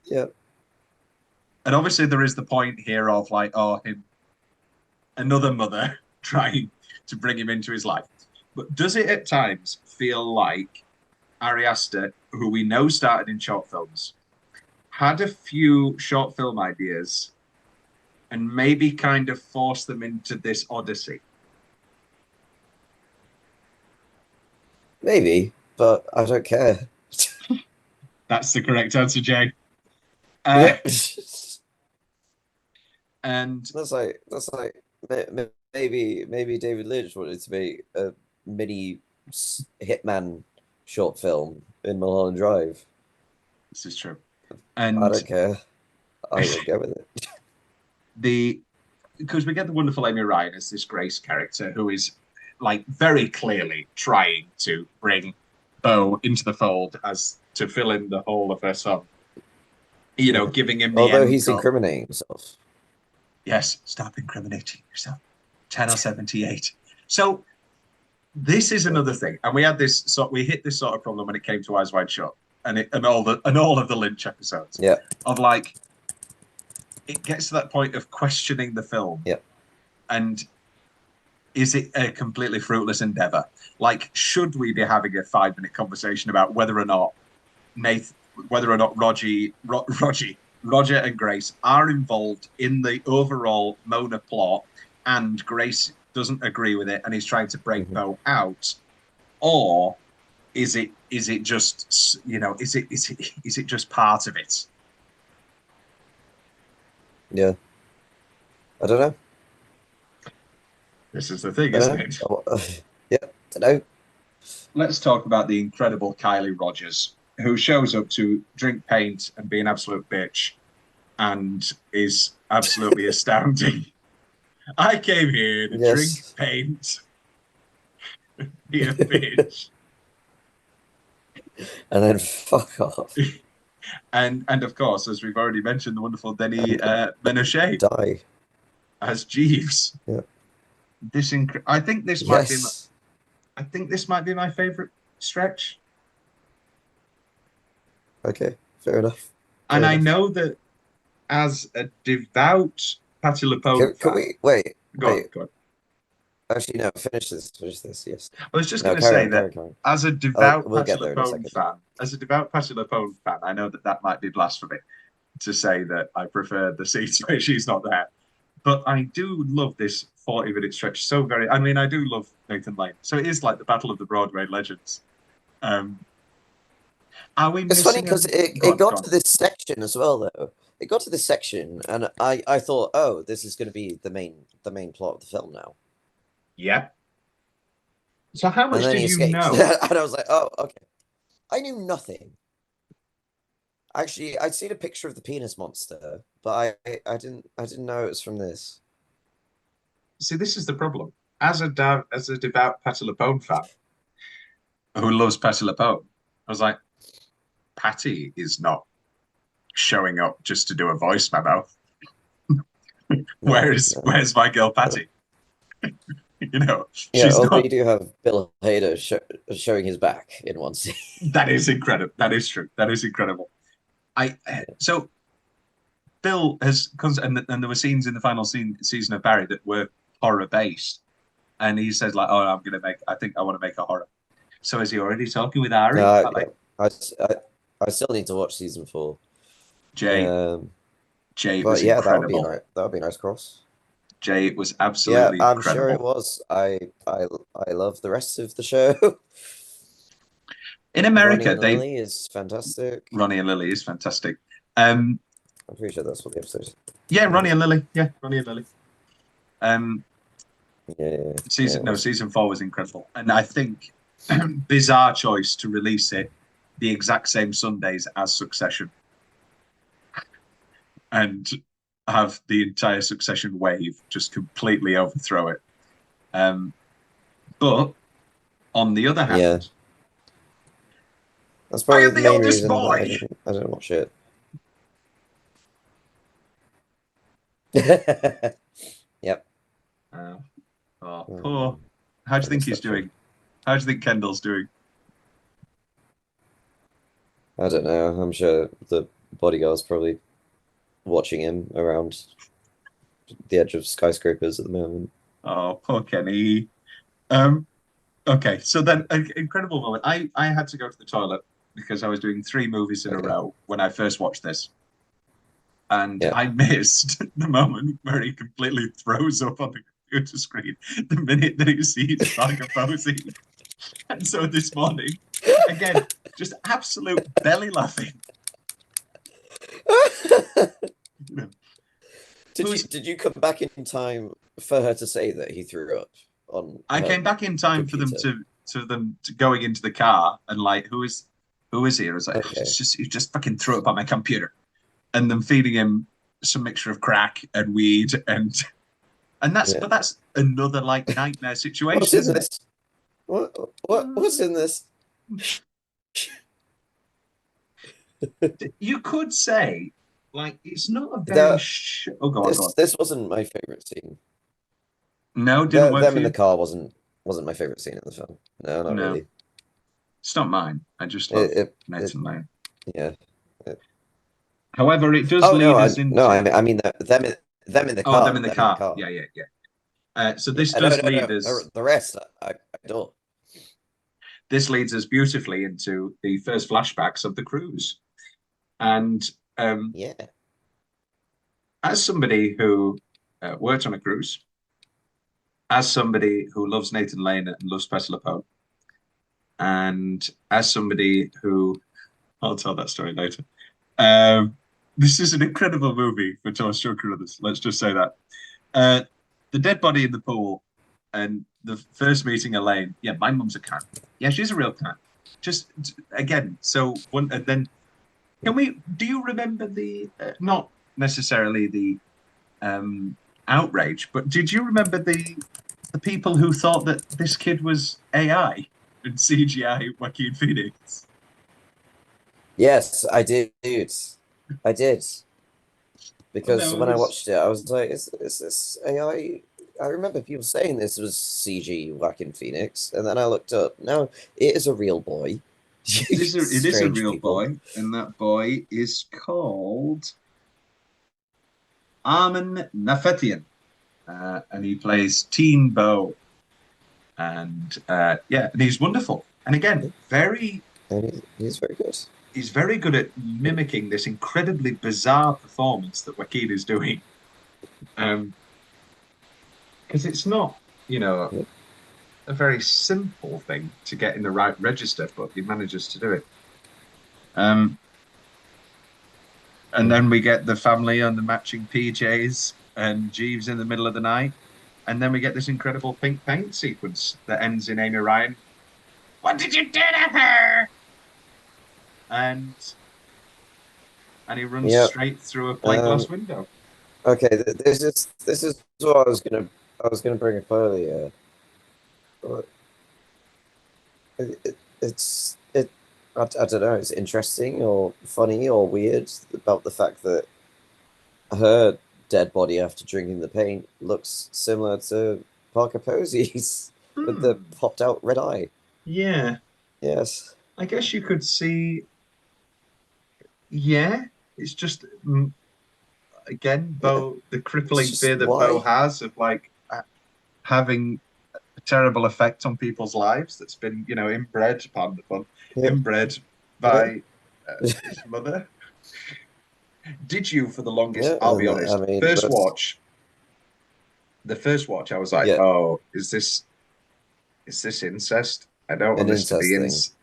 Yeah. And obviously there is the point here of like, another mother trying to bring him into his life. But does it at times feel like Ari Aster, who we know started in short films, had a few short film ideas and maybe kind of forced them into this odyssey? Maybe, but I don't care. That's the correct answer, Jay. Yep. And that's like maybe David Lynch wanted to make a mini Hitman short film in Mulholland Drive. this is true. And I don't care. I will go with it. Because we get the wonderful Amy Ryan as this Grace character who is like very clearly trying to bring BEAU into the fold as to fill in the hole of her son. You know, giving him the although end he's goal. incriminating himself. Yes, stop incriminating yourself. Channel 78. So this is another thing, and we hit this sort of problem when it came to Eyes Wide Shut, and all of the Lynch episodes. Yeah. Of like, it gets to that point of questioning the film. Yeah. And is it a completely fruitless endeavor? Like, should we be having a 5-minute conversation about whether or not Roger and Grace are involved in the overall Mona plot, and Grace doesn't agree with it and is trying to break BEAU out, or is it just, you know, is it just part of it? Yeah. I don't know. This is the thing, isn't it? Yeah, I know. Let's talk about the incredible Kylie Rogers, who shows up to drink paint and be an absolute bitch and is absolutely astounding. I came here to drink paint, be a bitch. And then fuck off. And of course, as we've already mentioned, the wonderful Denis Menochet Die. as Jeeves. Yeah. I think this might be my favorite stretch. Okay, fair enough. And I know that as a devout Patti LuPone Can we wait? Go on. Actually, no. Finish this. Yes. I was just going to say that as a devout we'll Patti LuPone fan, I know that might be blasphemy to say that I prefer the scenes where she's not there, but I do love this 40-minute stretch so very. I mean, I do love Nathan Lane, so it is like the Battle of the Broadway Legends. It's funny because it got to this section as well, though. It got to this section, and I thought, oh, this is going to be the main plot of the film now. Yeah. So how much did you know? And I was like, oh, okay. I knew nothing. Actually, I'd seen a picture of the penis monster, but I didn't know it was from this. See, this is the problem. As a devout Patti LuPone fan who loves Patti LuPone, I was like, Patti is not showing up just to do a voice memo. Where's my girl Patti? You know, yeah. Although you do have Bill Hader showing his back in one scene. That is incredible. That is true. That is incredible. So Bill has and there were scenes in the final season of Barry that were horror based, and he says like, "Oh, I think I want to make a horror." So is he already talking with Ari? I still need to watch season 4. Jay was yeah, incredible. that would be a nice cross. Jay was absolutely I'm incredible. sure it was. I love the rest of the show. In America, Lily is fantastic. Ronnie and Lily is fantastic. I'm pretty sure that's what the episode is. Yeah, Ronnie and Lily. Yeah, Ronnie and Lily. Season 4 was incredible, and I think bizarre choice to release it the exact same Sundays as Succession, and have the entire Succession wave just completely overthrow it. But on the other hand, that's probably I am the oldest reason boy. I don't watch it. Yep. Poor. How do you think he's doing? How do you think Kendall's doing? I don't know. I'm sure the bodyguard's probably watching him around the edge of skyscrapers at the moment. Oh, poor Kenny. Okay, so then incredible moment. I had to go to the toilet because I was doing 3 movies in a Okay. row when I first watched this. And Yeah. I missed the moment where he completely throws up on the computer screen the minute that he sees Parker Posey. And so this morning, again, just absolute belly laughing. You know, Did you come back in time for her to say that he threw up on I her came back in time for them computer? to going into the car and like, who is he? I was like, Okay. he just fucking threw up on my computer, and them feeding him some mixture of crack and weed and that's Yeah. but that's another like nightmare situation, What's in isn't this? What's in this? it? You could say like it's not a very That oh go on. this wasn't my favorite scene. No, didn't work Them for in the you. car wasn't my favorite scene in the film. No, not No, really. it's not mine. I just love It, Nathan Lane. yeah. However, it does Oh no, lead us into I mean them in the oh car, them in the them in the car. car. Yeah. So Yeah. this No, does no, lead no. us. The rest, I don't. This leads us beautifully into the first flashbacks of the cruise. And Yeah. as somebody who worked on a cruise, as somebody who loves Nathan Lane and loves Pest LePone, and as somebody who I'll tell that story later. This is an incredible movie for Thomas Carruthers. Let's just say that. The dead body in the pool and the first meeting Elaine. Yeah, my mum's a cat. Yeah, she's a real cat. Just again, so one and then can we? Do you remember the not necessarily the outrage, but did you remember the people who thought that this kid was AI and CGI Joaquin Phoenix? Yes, I did. I did. Because No, it when I was. watched it, I was like, is this AI? I remember people saying this was CG Joaquin Phoenix, and then I looked up. No, it is a real boy. It is a Strange real people. boy, and that boy is called Armin Nafetian, and he plays Teen Beau, and yeah, and he's wonderful. And again, And he's very good. he's very good at mimicking this incredibly bizarre performance that Joaquin is doing, because it's not, Yep. a very simple thing to get in the right register, but he manages to do it. And then we get the family on the matching PJs and Jeeves in the middle of the night. And then we get this incredible pink paint sequence that ends in Amy Ryan. What did you do to her? And he runs Yep. straight through a plate glass window. Okay, this is what I was gonna bring up earlier. But it's I don't know. It's interesting or funny or weird about the fact that her dead body after drinking the paint looks similar to Parker Posey's with the popped out red eye. Yeah, Yes. I guess you could see. Yeah, it's just again, the crippling just fear that why? Beau has of like having a terrible effect on people's lives that's been, inbred, pardon the pun, Yep. inbred by his mother. Did you, for the longest? Yeah, I'll be and, honest. I mean, First that's- watch. The first watch, I was like, Yeah. "Oh, is this incest? I don't want An this to be incest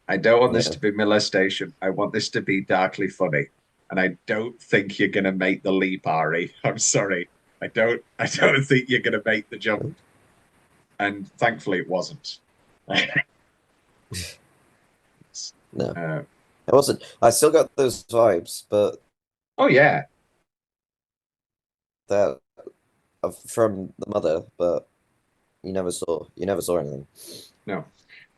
I don't want this Yeah. to be molestation. I want this to be darkly funny. And I don't think you're gonna make the leap, Ari. I'm sorry. I don't think you're gonna make the jump. And thankfully it wasn't. No, it wasn't. I still got those vibes, but Oh yeah. that from the mother, but you never saw anything. No.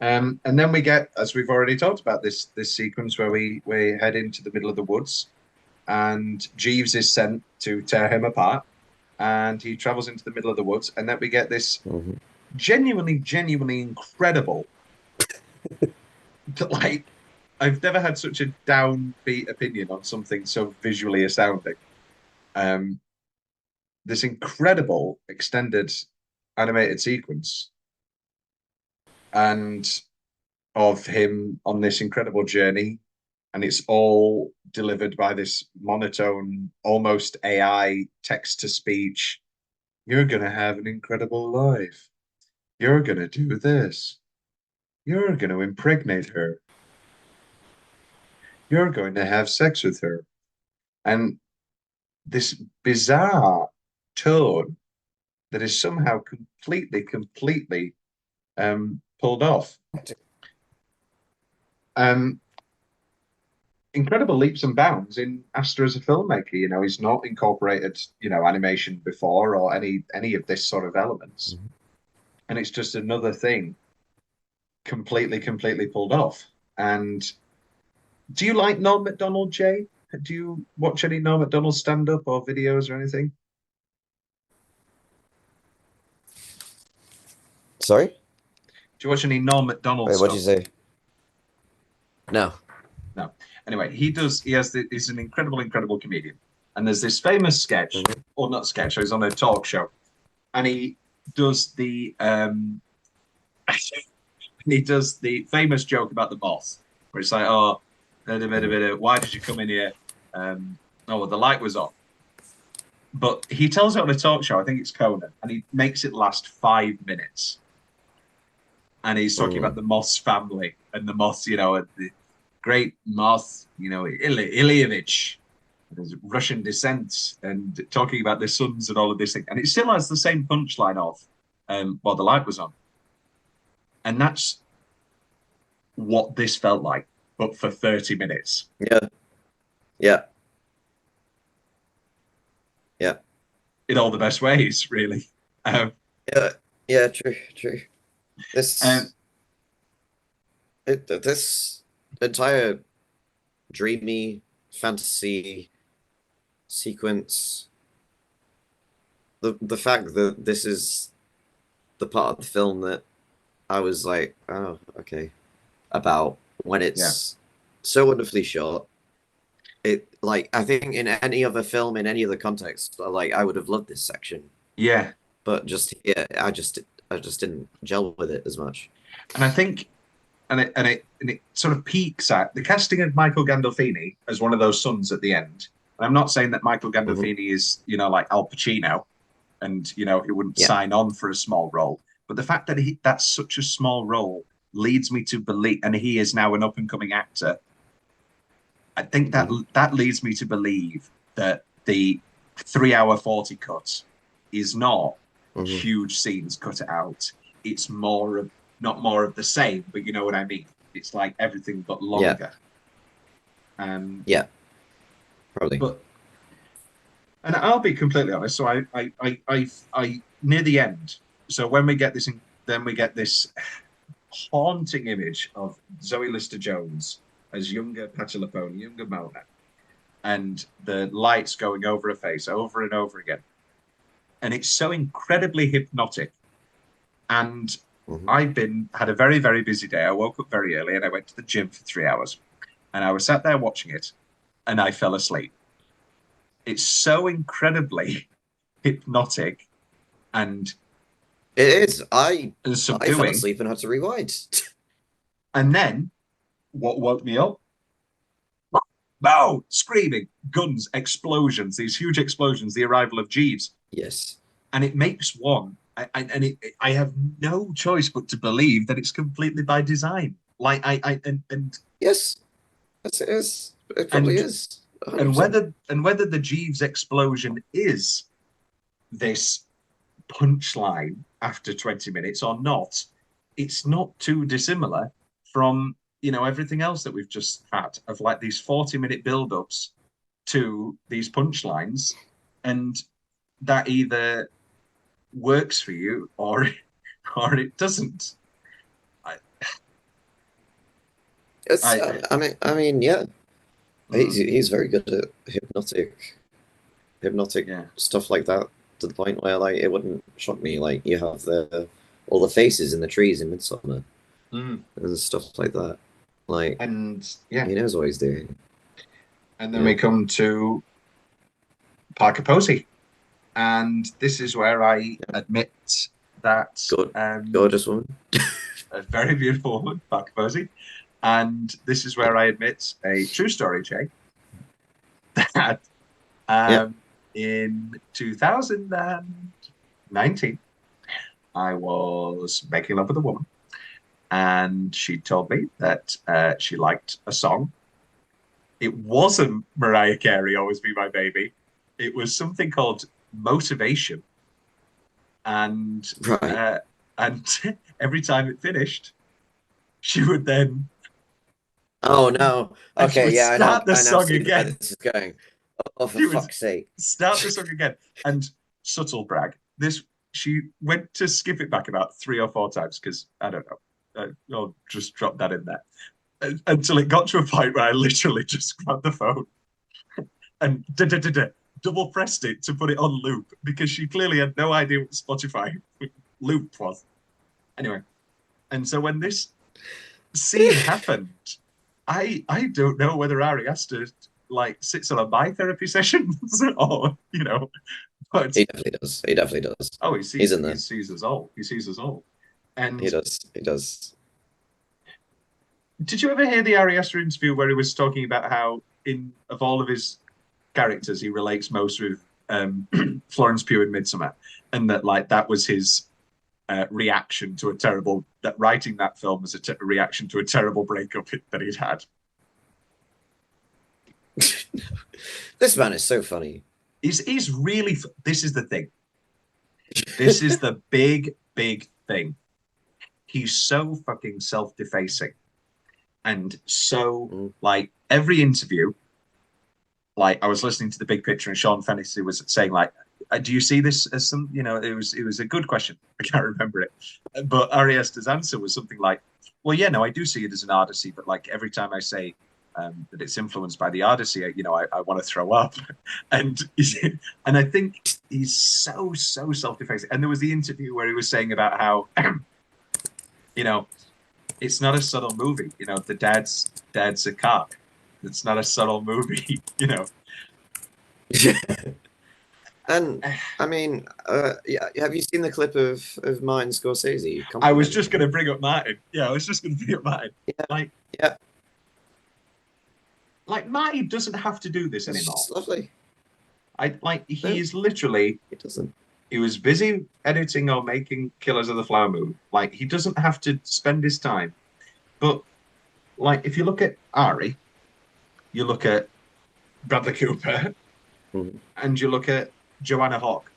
And then we get, as we've already talked about, this sequence where we head into the middle of the woods, and Jeeves is sent to tear him apart, and he travels into the middle of the woods, and then we get this genuinely incredible, like I've never had such a downbeat opinion on something so visually astounding. This incredible extended animated sequence and of him on this incredible journey, and it's all delivered by this monotone, almost AI text to speech. You're gonna have an incredible life. You're gonna do this. You're gonna impregnate her. You're going to have sex with her. And this bizarre tone that is somehow completely pulled off. Incredible leaps and bounds in Astor as a filmmaker. You know, he's not incorporated, you know, animation before or any of this sort of elements. Mm-hmm. And it's just another thing completely pulled off. And do you like Norm Macdonald, Jay? Do you watch any Norm Macdonald stand-up or videos or anything? Sorry? Do you watch any Norm Macdonald Wait, stuff? what'd you say? No. No. Anyway, he's an incredible comedian. And there's this famous sketch, or not sketch, he's on a talk show. And he does the famous joke about the boss, where it's like, oh, why did you come in here? Oh, well, the light was off. But he tells it on a talk show, I think it's Conan, and he makes it last 5 minutes. And he's talking about the Moss family and the Moss, you know, the great Moss, you know, Ilyevich, his Russian descent, and talking about their sons and all of this thing. And it still has the same punchline of, while the light was on. And that's what this felt like, but for 30 minutes. Yeah. In all the best ways, really. Yeah, true. This entire dreamy fantasy sequence, the fact that this is the part of the film that I was like, oh, okay, about when it's so wonderfully shot. It, like, I think in any other film, in any other context, like, I would have loved this section. Yeah. But just, yeah, I just didn't gel with it as much. And I think, and it sort of peaks at the casting of Michael Gandolfini as one of those sons at the end. And I'm not saying that Michael Gandolfini is, you know, like Al Pacino, and, you know, he wouldn't sign on for a small role. But the fact that that's such a small role leads me to believe, and he is now an up and coming actor. I think that leads me to believe that the 3-hour 40 cut is not huge scenes cut out. It's not more of the same, but you know what I mean. It's like everything but longer. Yeah, probably. But, and I'll be completely honest. So I near the end. So when we get this, then we get this haunting image of Zoe Lister-Jones as younger Patti LuPone, younger Mona, and the lights going over her face over and over again. And it's so incredibly hypnotic. And I've had a very, very busy day. I woke up very early and I went to the gym for 3 hours. And I was sat there watching it and I fell asleep. It's so incredibly hypnotic and it is. I fell subduing. asleep and had to rewind. And then what woke me up? No, screaming, guns, explosions, these huge explosions, the arrival of Jeeves. Yes. And it makes one, I have no choice but to believe that it's completely by design. Like and yes, it is. It probably is. 100%. And whether the Jeeves explosion is this punchline after 20 minutes or not, it's not too dissimilar from, you know, everything else that we've just had of like these 40-minute build-ups to these punchlines, and that either works for you or it doesn't. I mean, yeah. He's very good at hypnotic stuff like that, to the point where, like, it wouldn't shock me. Like, you have all the faces in the trees in Midsummer and stuff like that. Like, And yeah, he knows what he's doing. and then we come to Parker Posey, and this is where I admit that Gorgeous woman. a very beautiful woman, Parker Posey, and this is where I admit a true story, Jay, that in 2019, I was making love with a woman, and she told me that she liked a song. It wasn't Mariah Carey, Always Be My Baby. It was something called Motivation. And and every time it finished, she would then Oh no. Okay, yeah, I know. start the song again. This is going. Oh, for She would fuck's sake. start the song again. And subtle brag. She went to skip it back about 3 or 4 times because I don't know. I'll just drop that in there. Until it got to a point where I literally just grabbed the phone and double pressed it to put it on loop because she clearly had no idea what Spotify loop was. Anyway, and so when this scene happened, I don't know whether Ari has to like sits on my therapy sessions or but He definitely does. He definitely does. Oh, he's in there. He sees us all. He sees us all. And he does. He does. Did you ever hear the Ari Aster interview where he was talking about how of all of his characters, he relates most with Florence Pugh in Midsommar, and that like that was his reaction to that writing that film was a reaction to a terrible breakup that he'd had. This man is so funny. He's really. This is the thing. This is the big thing. He's so fucking self-defacing. And so, like, every interview, like, I was listening to The Big Picture and Sean Fennessy was saying, like, do you see this as some, it was a good question. I can't remember it. But Ari Aster's answer was something like, well, yeah, no, I do see it as an Odyssey, but, like, every time I say that it's influenced by the Odyssey, I want to throw up. And I think he's so self-defacing. And there was the interview where he was saying about how, it's not a subtle movie. The dad's a cop. It's not a subtle movie, And I mean, yeah, have you seen the clip of Martin Scorsese? I was just going to bring up Martin. Yeah, I was just going to bring up Martin. Yeah. Like Marty doesn't have to do this anymore. It's lovely. He is literally. He doesn't. He was busy editing or making Killers of the Flower Moon. Like, he doesn't have to spend his time. But, like, if you look at Ari, you look at Bradley Cooper, and you look at Joanna Hawke.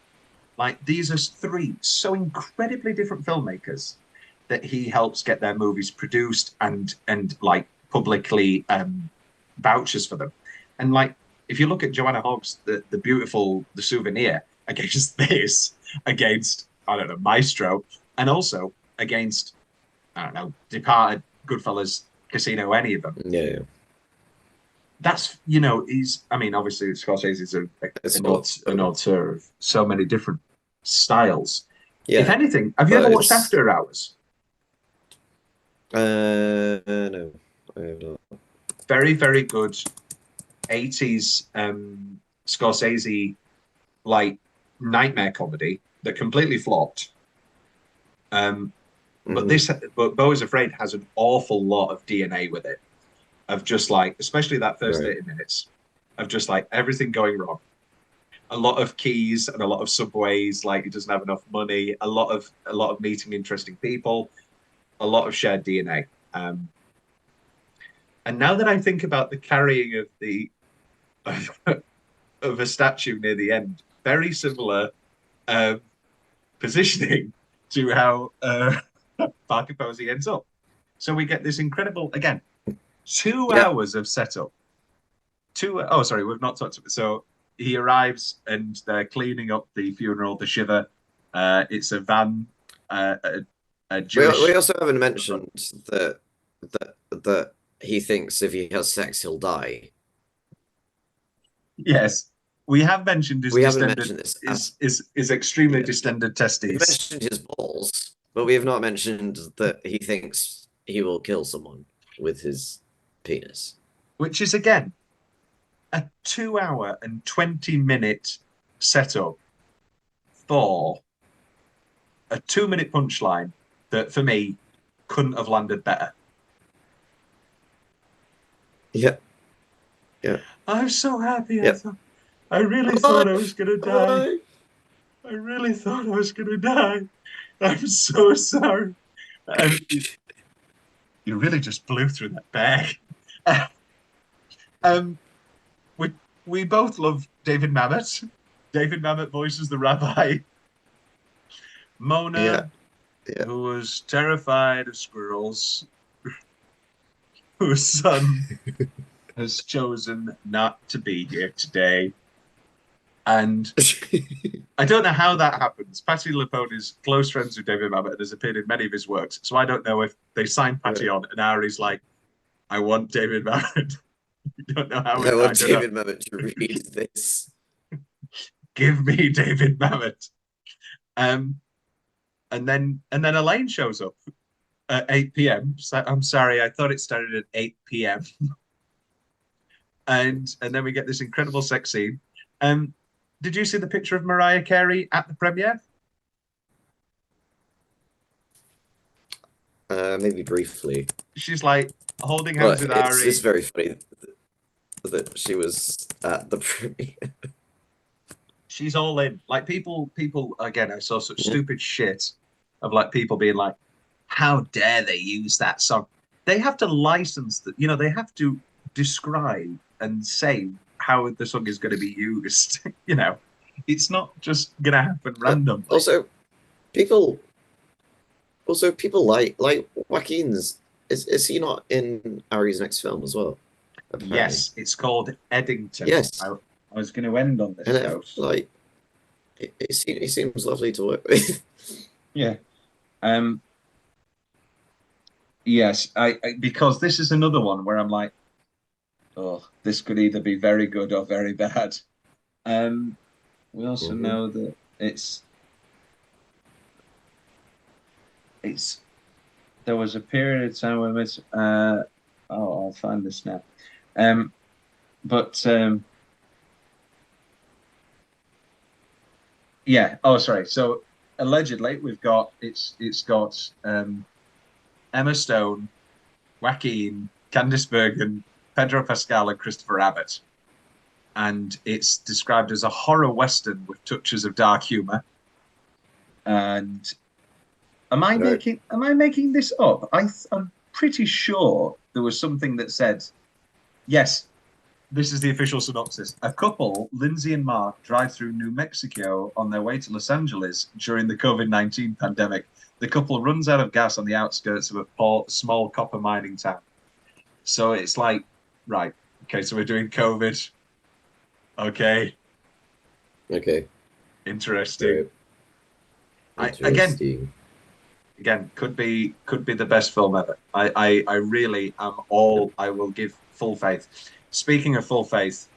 Like, these are 3 so incredibly different filmmakers that he helps get their movies produced and like, publicly vouchers for them. And, like, if you look at Joanna Hawke's The Souvenir, against this, against, I don't know, Maestro, and also against, I don't know, Departed, Goodfellas, Casino, any of them. Yeah. That's, obviously Scorsese's an auteur of so many different styles. Yeah. If anything, have you ever watched After Hours? No, I have not. Very, very good 80s Scorsese, like, nightmare comedy that completely flopped. But BEAU is Afraid has an awful lot of DNA with it, of just like, especially that first 30 minutes, of just like everything going wrong. A lot of keys and a lot of subways, like he doesn't have enough money, a lot of meeting interesting people, a lot of shared DNA. And now that I think about the carrying of of a statue near the end, very similar positioning to how Parker Posey ends up. So we get this incredible, again, 2 hours of setup. We've not talked about. So he arrives and they're cleaning up the funeral, the shiva. It's a van. A Jewish... We also haven't mentioned that he thinks if he has sex, he'll die. Yes. We have mentioned his extremely distended testes. We've mentioned his balls, but we have not mentioned that he thinks he will kill someone. with his penis. which is again a 2 hour and 20-minute setup for a 2-minute punchline that for me couldn't have landed better. Yeah. Yeah. I'm so happy. Yep. I really thought I was gonna die. I really thought I was gonna die. I'm so sorry. You really just blew through that bag. um, we both love David Mamet. David Mamet voices the rabbi. Mona, Yeah. who was terrified of squirrels, whose son has chosen not to be here today. And I don't know how that happens. Patti LuPone is close friends with David Mamet and has appeared in many of his works. So I don't know if they signed Patti on and Ari's like, I want David Mamet. I don't know how. I want David Mamet to read this. Give me David Mamet. And then Elaine shows up at 8 p.m. So, I'm sorry, I thought it started at 8 p.m. and then we get this incredible sex scene. Did you see the picture of Mariah Carey at the premiere? Maybe briefly. She's like holding hands with Ari. It's very funny that she was at the premiere. She's all in. Like people again, I saw such stupid shit of like people being like, how dare they use that song? They have to license that, they have to describe and say how the song is going to be used. It's not just going to happen randomly. Also, people like Joaquin's. Is he not in Ari's next film as well? Apparently. Yes, it's called Eddington. Yes, I was going to end on this note. Like, he seems lovely to work with. Yeah. Yes, I because this is another one where I'm like, oh, this could either be very good or very bad. We also know that it's there was a period of time when it's I'll find this now. Yeah. Oh, sorry. So allegedly, we've got it's got Emma Stone, Joaquin, Candice Bergen, Pedro Pascal, and Christopher Abbott, and it's described as a horror western with touches of dark humor. And am I making this up? I'm pretty sure there was something that said, yes, this is the official synopsis. A couple, Lindsay and Mark, drive through New Mexico on their way to Los Angeles during the COVID-19 pandemic. The couple runs out of gas on the outskirts of a small copper mining town. So it's like, right, okay, so we're doing COVID. Okay. Interesting. Interesting. Again, could be the best film ever. I really am all. I will give full faith. Speaking of full faith,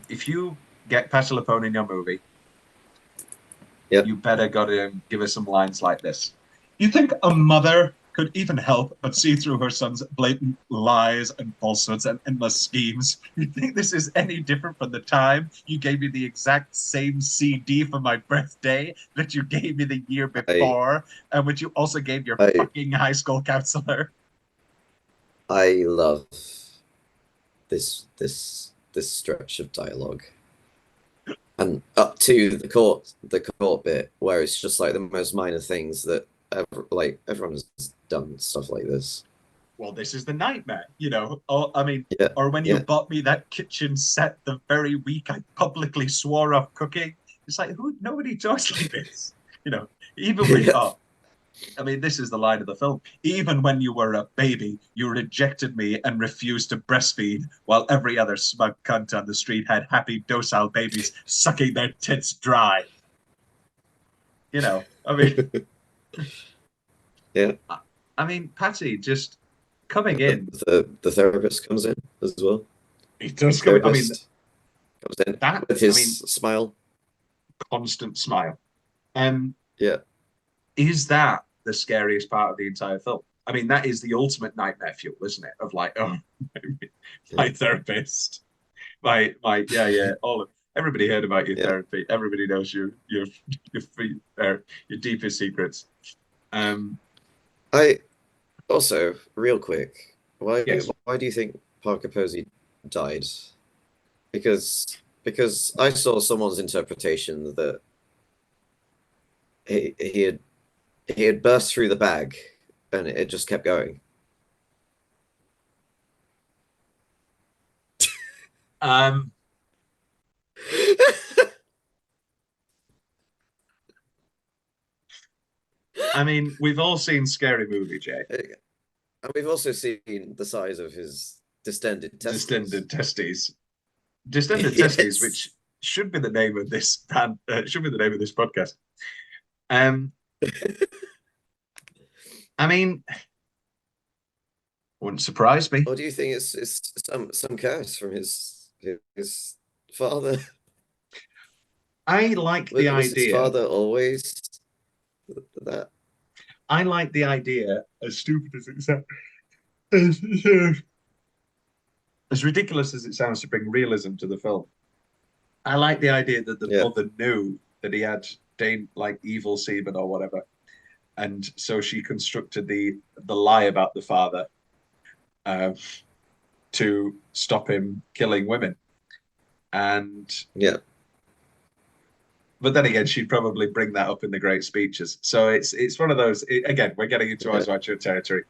if you get Patti LuPone in your movie, you better got to give us some lines like this. You think a mother could even help but see through her son's blatant lies and falsehoods and endless schemes? You think this is any different from the time you gave me the exact same CD for my birthday that you gave me the year before, and which you also gave your fucking high school counselor? I love this stretch of dialogue, and up to the court bit where it's just like the most minor things that everyone has done stuff like this. Well, this is the nightmare, or when you bought me that kitchen set the very week I publicly swore off cooking. It's like, nobody talks like this, even when this is the line of the film. Even when you were a baby, you rejected me and refused to breastfeed, while every other smug cunt on the street had happy, docile babies sucking their tits dry. Yeah. Patti just coming in. The therapist comes in as well. He does come in. Comes in with his smile. Constant smile. Yeah. Is that the scariest part of the entire film? I mean, that is the ultimate nightmare fuel, isn't it? Of like, oh, my therapist, all of everybody heard about your therapy. Everybody knows your deepest secrets. I also, real quick, why Yes. why do you think Parker Posey died? Because I saw someone's interpretation that he had burst through the bag and it just kept going. Um, I mean, we've all seen Scary Movie, Jay. And we've also seen the size of his distended testes. Distended testes, which should be the name of this band, should be the name of this podcast. I mean, wouldn't surprise me. Or do you think it's some curse from his father? I like the Was idea. His father always that. I like the idea, as stupid as it sounds, as ridiculous as it sounds to bring realism to the film. I like the idea that the mother knew that he had like evil semen or whatever, and so she constructed the lie about the father to stop him killing women. And but then again, she'd probably bring that up in the great speeches. So it's one of those. Again, we're getting into Eyes Wide Shut territory.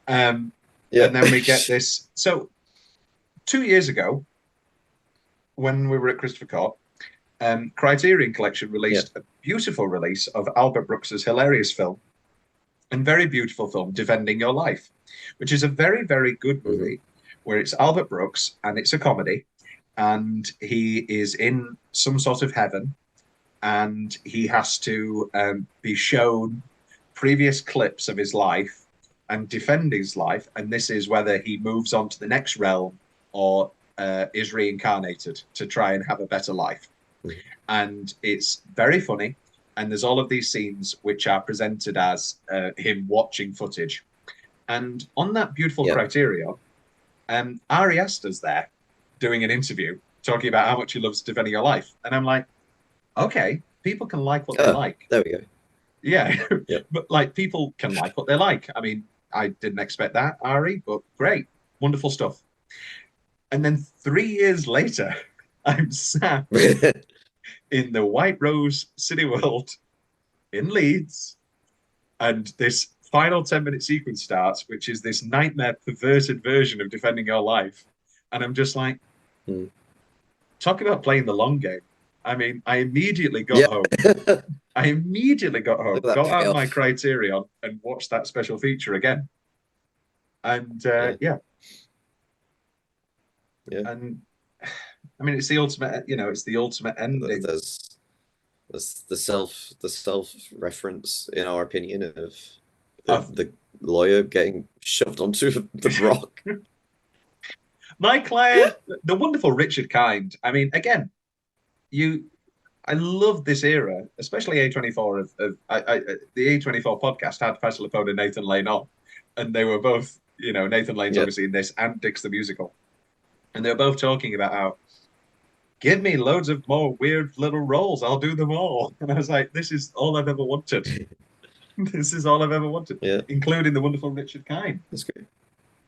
And then we get this. So 2 years ago, when we were at Christopher Court, Criterion Collection released a beautiful release of Albert Brooks's hilarious film and very beautiful film, Defending Your Life, which is a very, very good movie where it's Albert Brooks and it's a comedy and he is in some sort of heaven and he has to be shown previous clips of his life and defend his life. And this is whether he moves on to the next realm or is reincarnated to try and have a better life. And it's very funny. And there's all of these scenes which are presented as him watching footage. And on that beautiful Criterion, Ari Aster's there doing an interview talking about how much he loves Defending Your Life. And I'm like, okay, people can like what they like. There we go. Yeah, but like people can like what they like. I mean, I didn't expect that, Ari, but great, wonderful stuff. And then 3 years later, I'm sat in the White Rose City World in Leeds, and this final 10-minute sequence starts, which is this nightmare perverted version of Defending Your Life. And I'm just like, talk about playing the long game. I mean, I immediately got home. I immediately got home, got out my Criterion, and watched that special feature again. And and I mean, it's the ultimate. You know, it's the ultimate ending. There's the self reference, in our opinion, of the lawyer getting shoved onto the rock. My client, the wonderful Richard Kind. I mean, again, I love this era, especially A24 of the A24 podcast had Faisal Lepone and Nathan Lane on, and they were both, you know, Nathan Lane's obviously in this and Dix the Musical, and they were both talking about how, give me loads of more weird little roles, I'll do them all. And I was like, this is all I've ever wanted. This is all I've ever wanted, including the wonderful Richard Kind. That's great.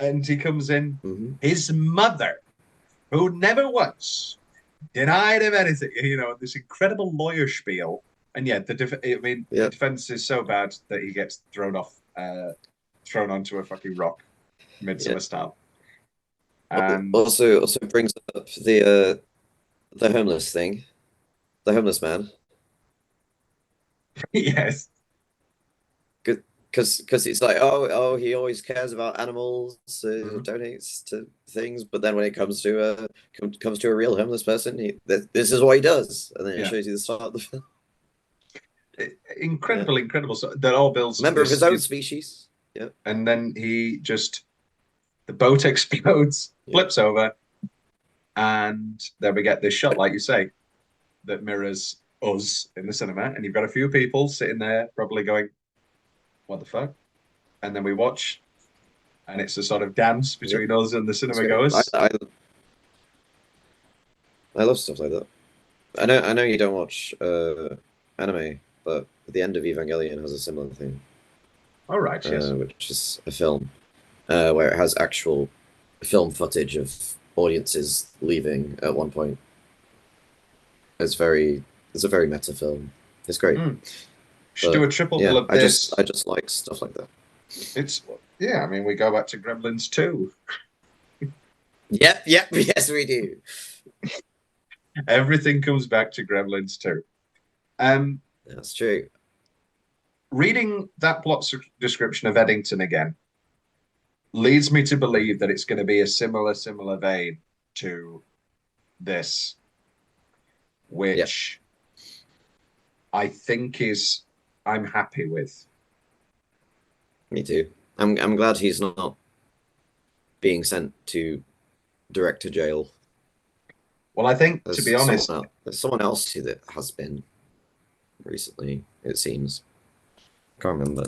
And he comes in, his mother, who never once denied him anything, you know, this incredible lawyer spiel. And the defense is so bad that he gets thrown onto a fucking rock, Midsummer style. And also brings up the homeless thing, the homeless man. Yes. Because it's like, oh, he always cares about animals, donates to things, but then when it comes to a real homeless person, this is what he does, and then it shows you the start of the film. Incredible. So that all builds member of his own species. Yeah, and then the boat explodes, flips over, and then we get this shot, like you say, that mirrors us in the cinema, and you've got a few people sitting there probably going, what the fuck? And then we watch and it's a sort of dance between us and the cinema great. goers. I love stuff like that. I know you don't watch anime, but the end of Evangelion has a similar thing. All right, yes. Which is a film where it has actual film footage of audiences leaving at one point. It's a very meta film. It's great. Should do a triple bill of this. I just like stuff like that. I mean, we go back to Gremlins 2. Yep, yes, we do. Everything comes back to Gremlins 2. That's true. Reading that plot description of Eddington again leads me to believe that it's going to be a similar vein to this, which I think I'm happy with. Me too. I'm glad he's not being sent to direct to jail. Well, I think, to be honest, there's someone else who that has been recently, it seems. Can't remember.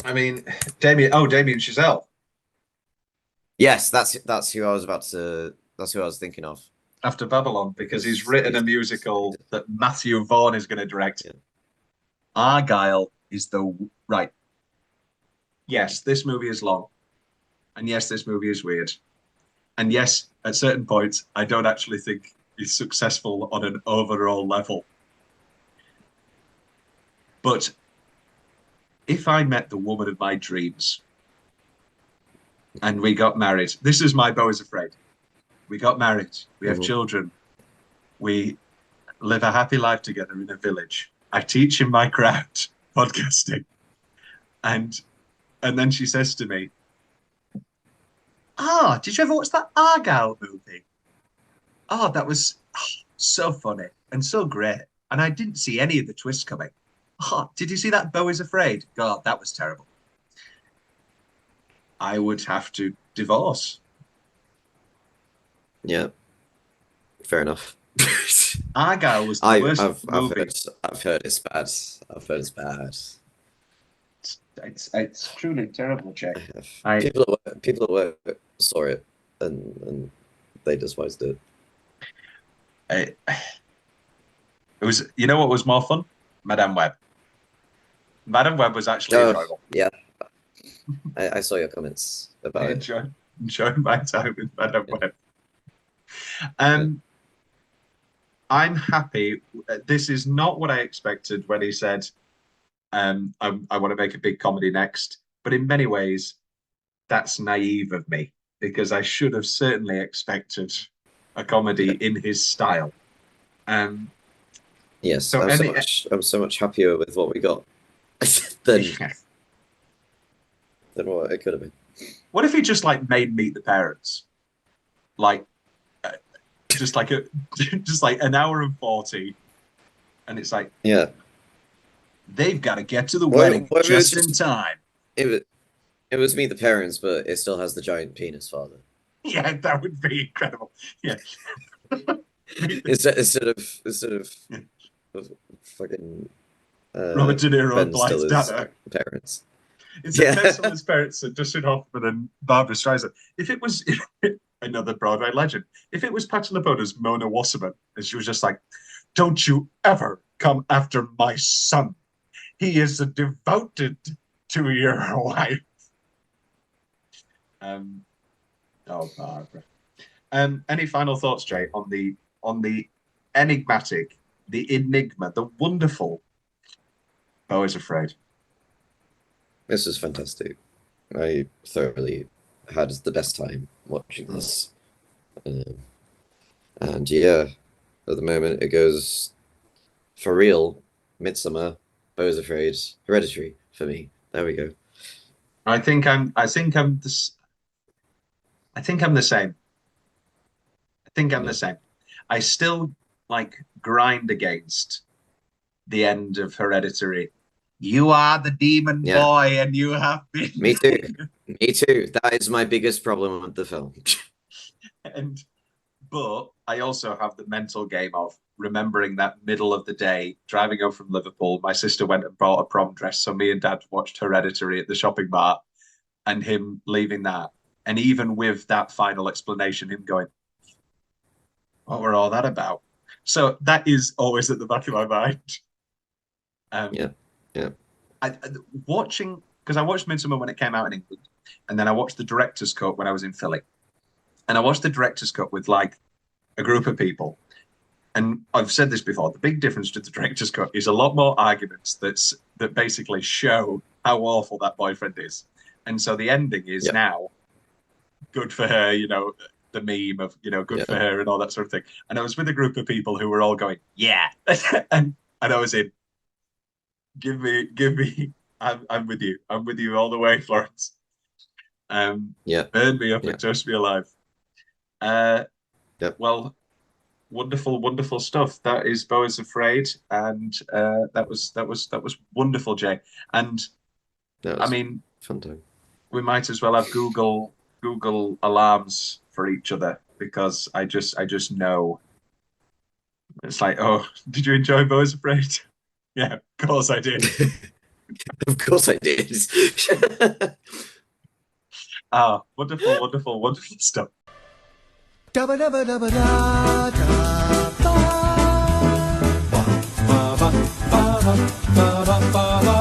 I mean, Damien Chazelle. Yes, that's who I was about to. That's who I was thinking of. After Babylon, because he's written a musical that Matthew Vaughn is going to direct. Yeah. Argyle is right. Yes, this movie is long, and yes, this movie is weird, and yes, at certain points, I don't actually think he's successful on an overall level. But if I met the woman of my dreams and we got married, this is my Beau is Afraid. We got married, we have children, we live a happy life together in a village. I teach in my craft, podcasting. And then she says to me, did you ever watch that Argyle movie? Oh, that was so funny and so great. And I didn't see any of the twists coming. Oh, did you see that Beau is Afraid? God, that was terrible. I would have to divorce. Yeah, fair enough. Argyle was the worst movie. I've heard it's bad. I've heard it's bad. It's truly terrible, Jay. People at work saw it and they despised it. It was, you know what was more fun? Madame Web. Madame Web was actually enjoyable. Yeah, I saw your comments about it. Enjoying my time with Madame Web. I'm happy. This is not what I expected when he said, I want to make a big comedy next. But in many ways, that's naive of me, because I should have certainly expected a comedy in his style. Yes, so I'm so much happier with what we got than what it could have been. What if he just like made Meet the Parents, like just like an hour and 40, and it's like they've got to get to the wedding just in time. It was Meet the Parents, but it still has the giant penis father. Yeah, that would be incredible. Yeah. instead of fucking Robert De Niro Ben and Blythe Danner. Parents. It's Ben Stiller's parents and Dustin Hoffman and Barbara Streisand. If it was another Broadway legend, if it was Patti LuPone's Mona Wasserman, and she was just like, "Don't you ever come after my son. He is a devoted to your wife." Barbara. Any final thoughts, Jay, on the enigmatic, the enigma, the wonderful Beau is Afraid? This was fantastic. I thoroughly had the best time watching this. And yeah, at the moment it goes for real. Midsummer, Beau is Afraid, Hereditary for me. There we go. I think I'm the same. The same. I still like grind against the end of Hereditary. You are the demon boy, and you have been. Me too. Me too. That is my biggest problem with the film. But I also have the mental game of remembering that middle of the day, driving home from Liverpool. My sister went and bought a prom dress, so me and Dad watched Hereditary at the shopping mart. and him leaving that, and even with that final explanation, him going, "What were all that about?" So that is always at the back of my mind. Yeah. Watching, because I watched Midsummer when it came out in England, and then I watched the director's cut when I was in Philly, and I watched the director's cut with like a group of people. And I've said this before, the big difference to the director's cut is a lot more arguments that basically show how awful that boyfriend is. And so the ending is now good for her, you know, the meme of, you know, good for her and all that sort of thing. And I was with a group of people who were all going, yeah. and I was in, give me, I'm with you. I'm with you all the way, Florence. Burn me up and toast me alive. Well, wonderful stuff. That is BEAU is Afraid, and that was wonderful, Jay. And I mean, fun time. We might as well have Google alarms for each other, because I just know. It's like, oh, did you enjoy BEAU is Afraid? Yeah, of course I did. Of course I did. Wonderful stuff. Dabba dabba dabba da da ba ba ba ba ba ba ba ba ba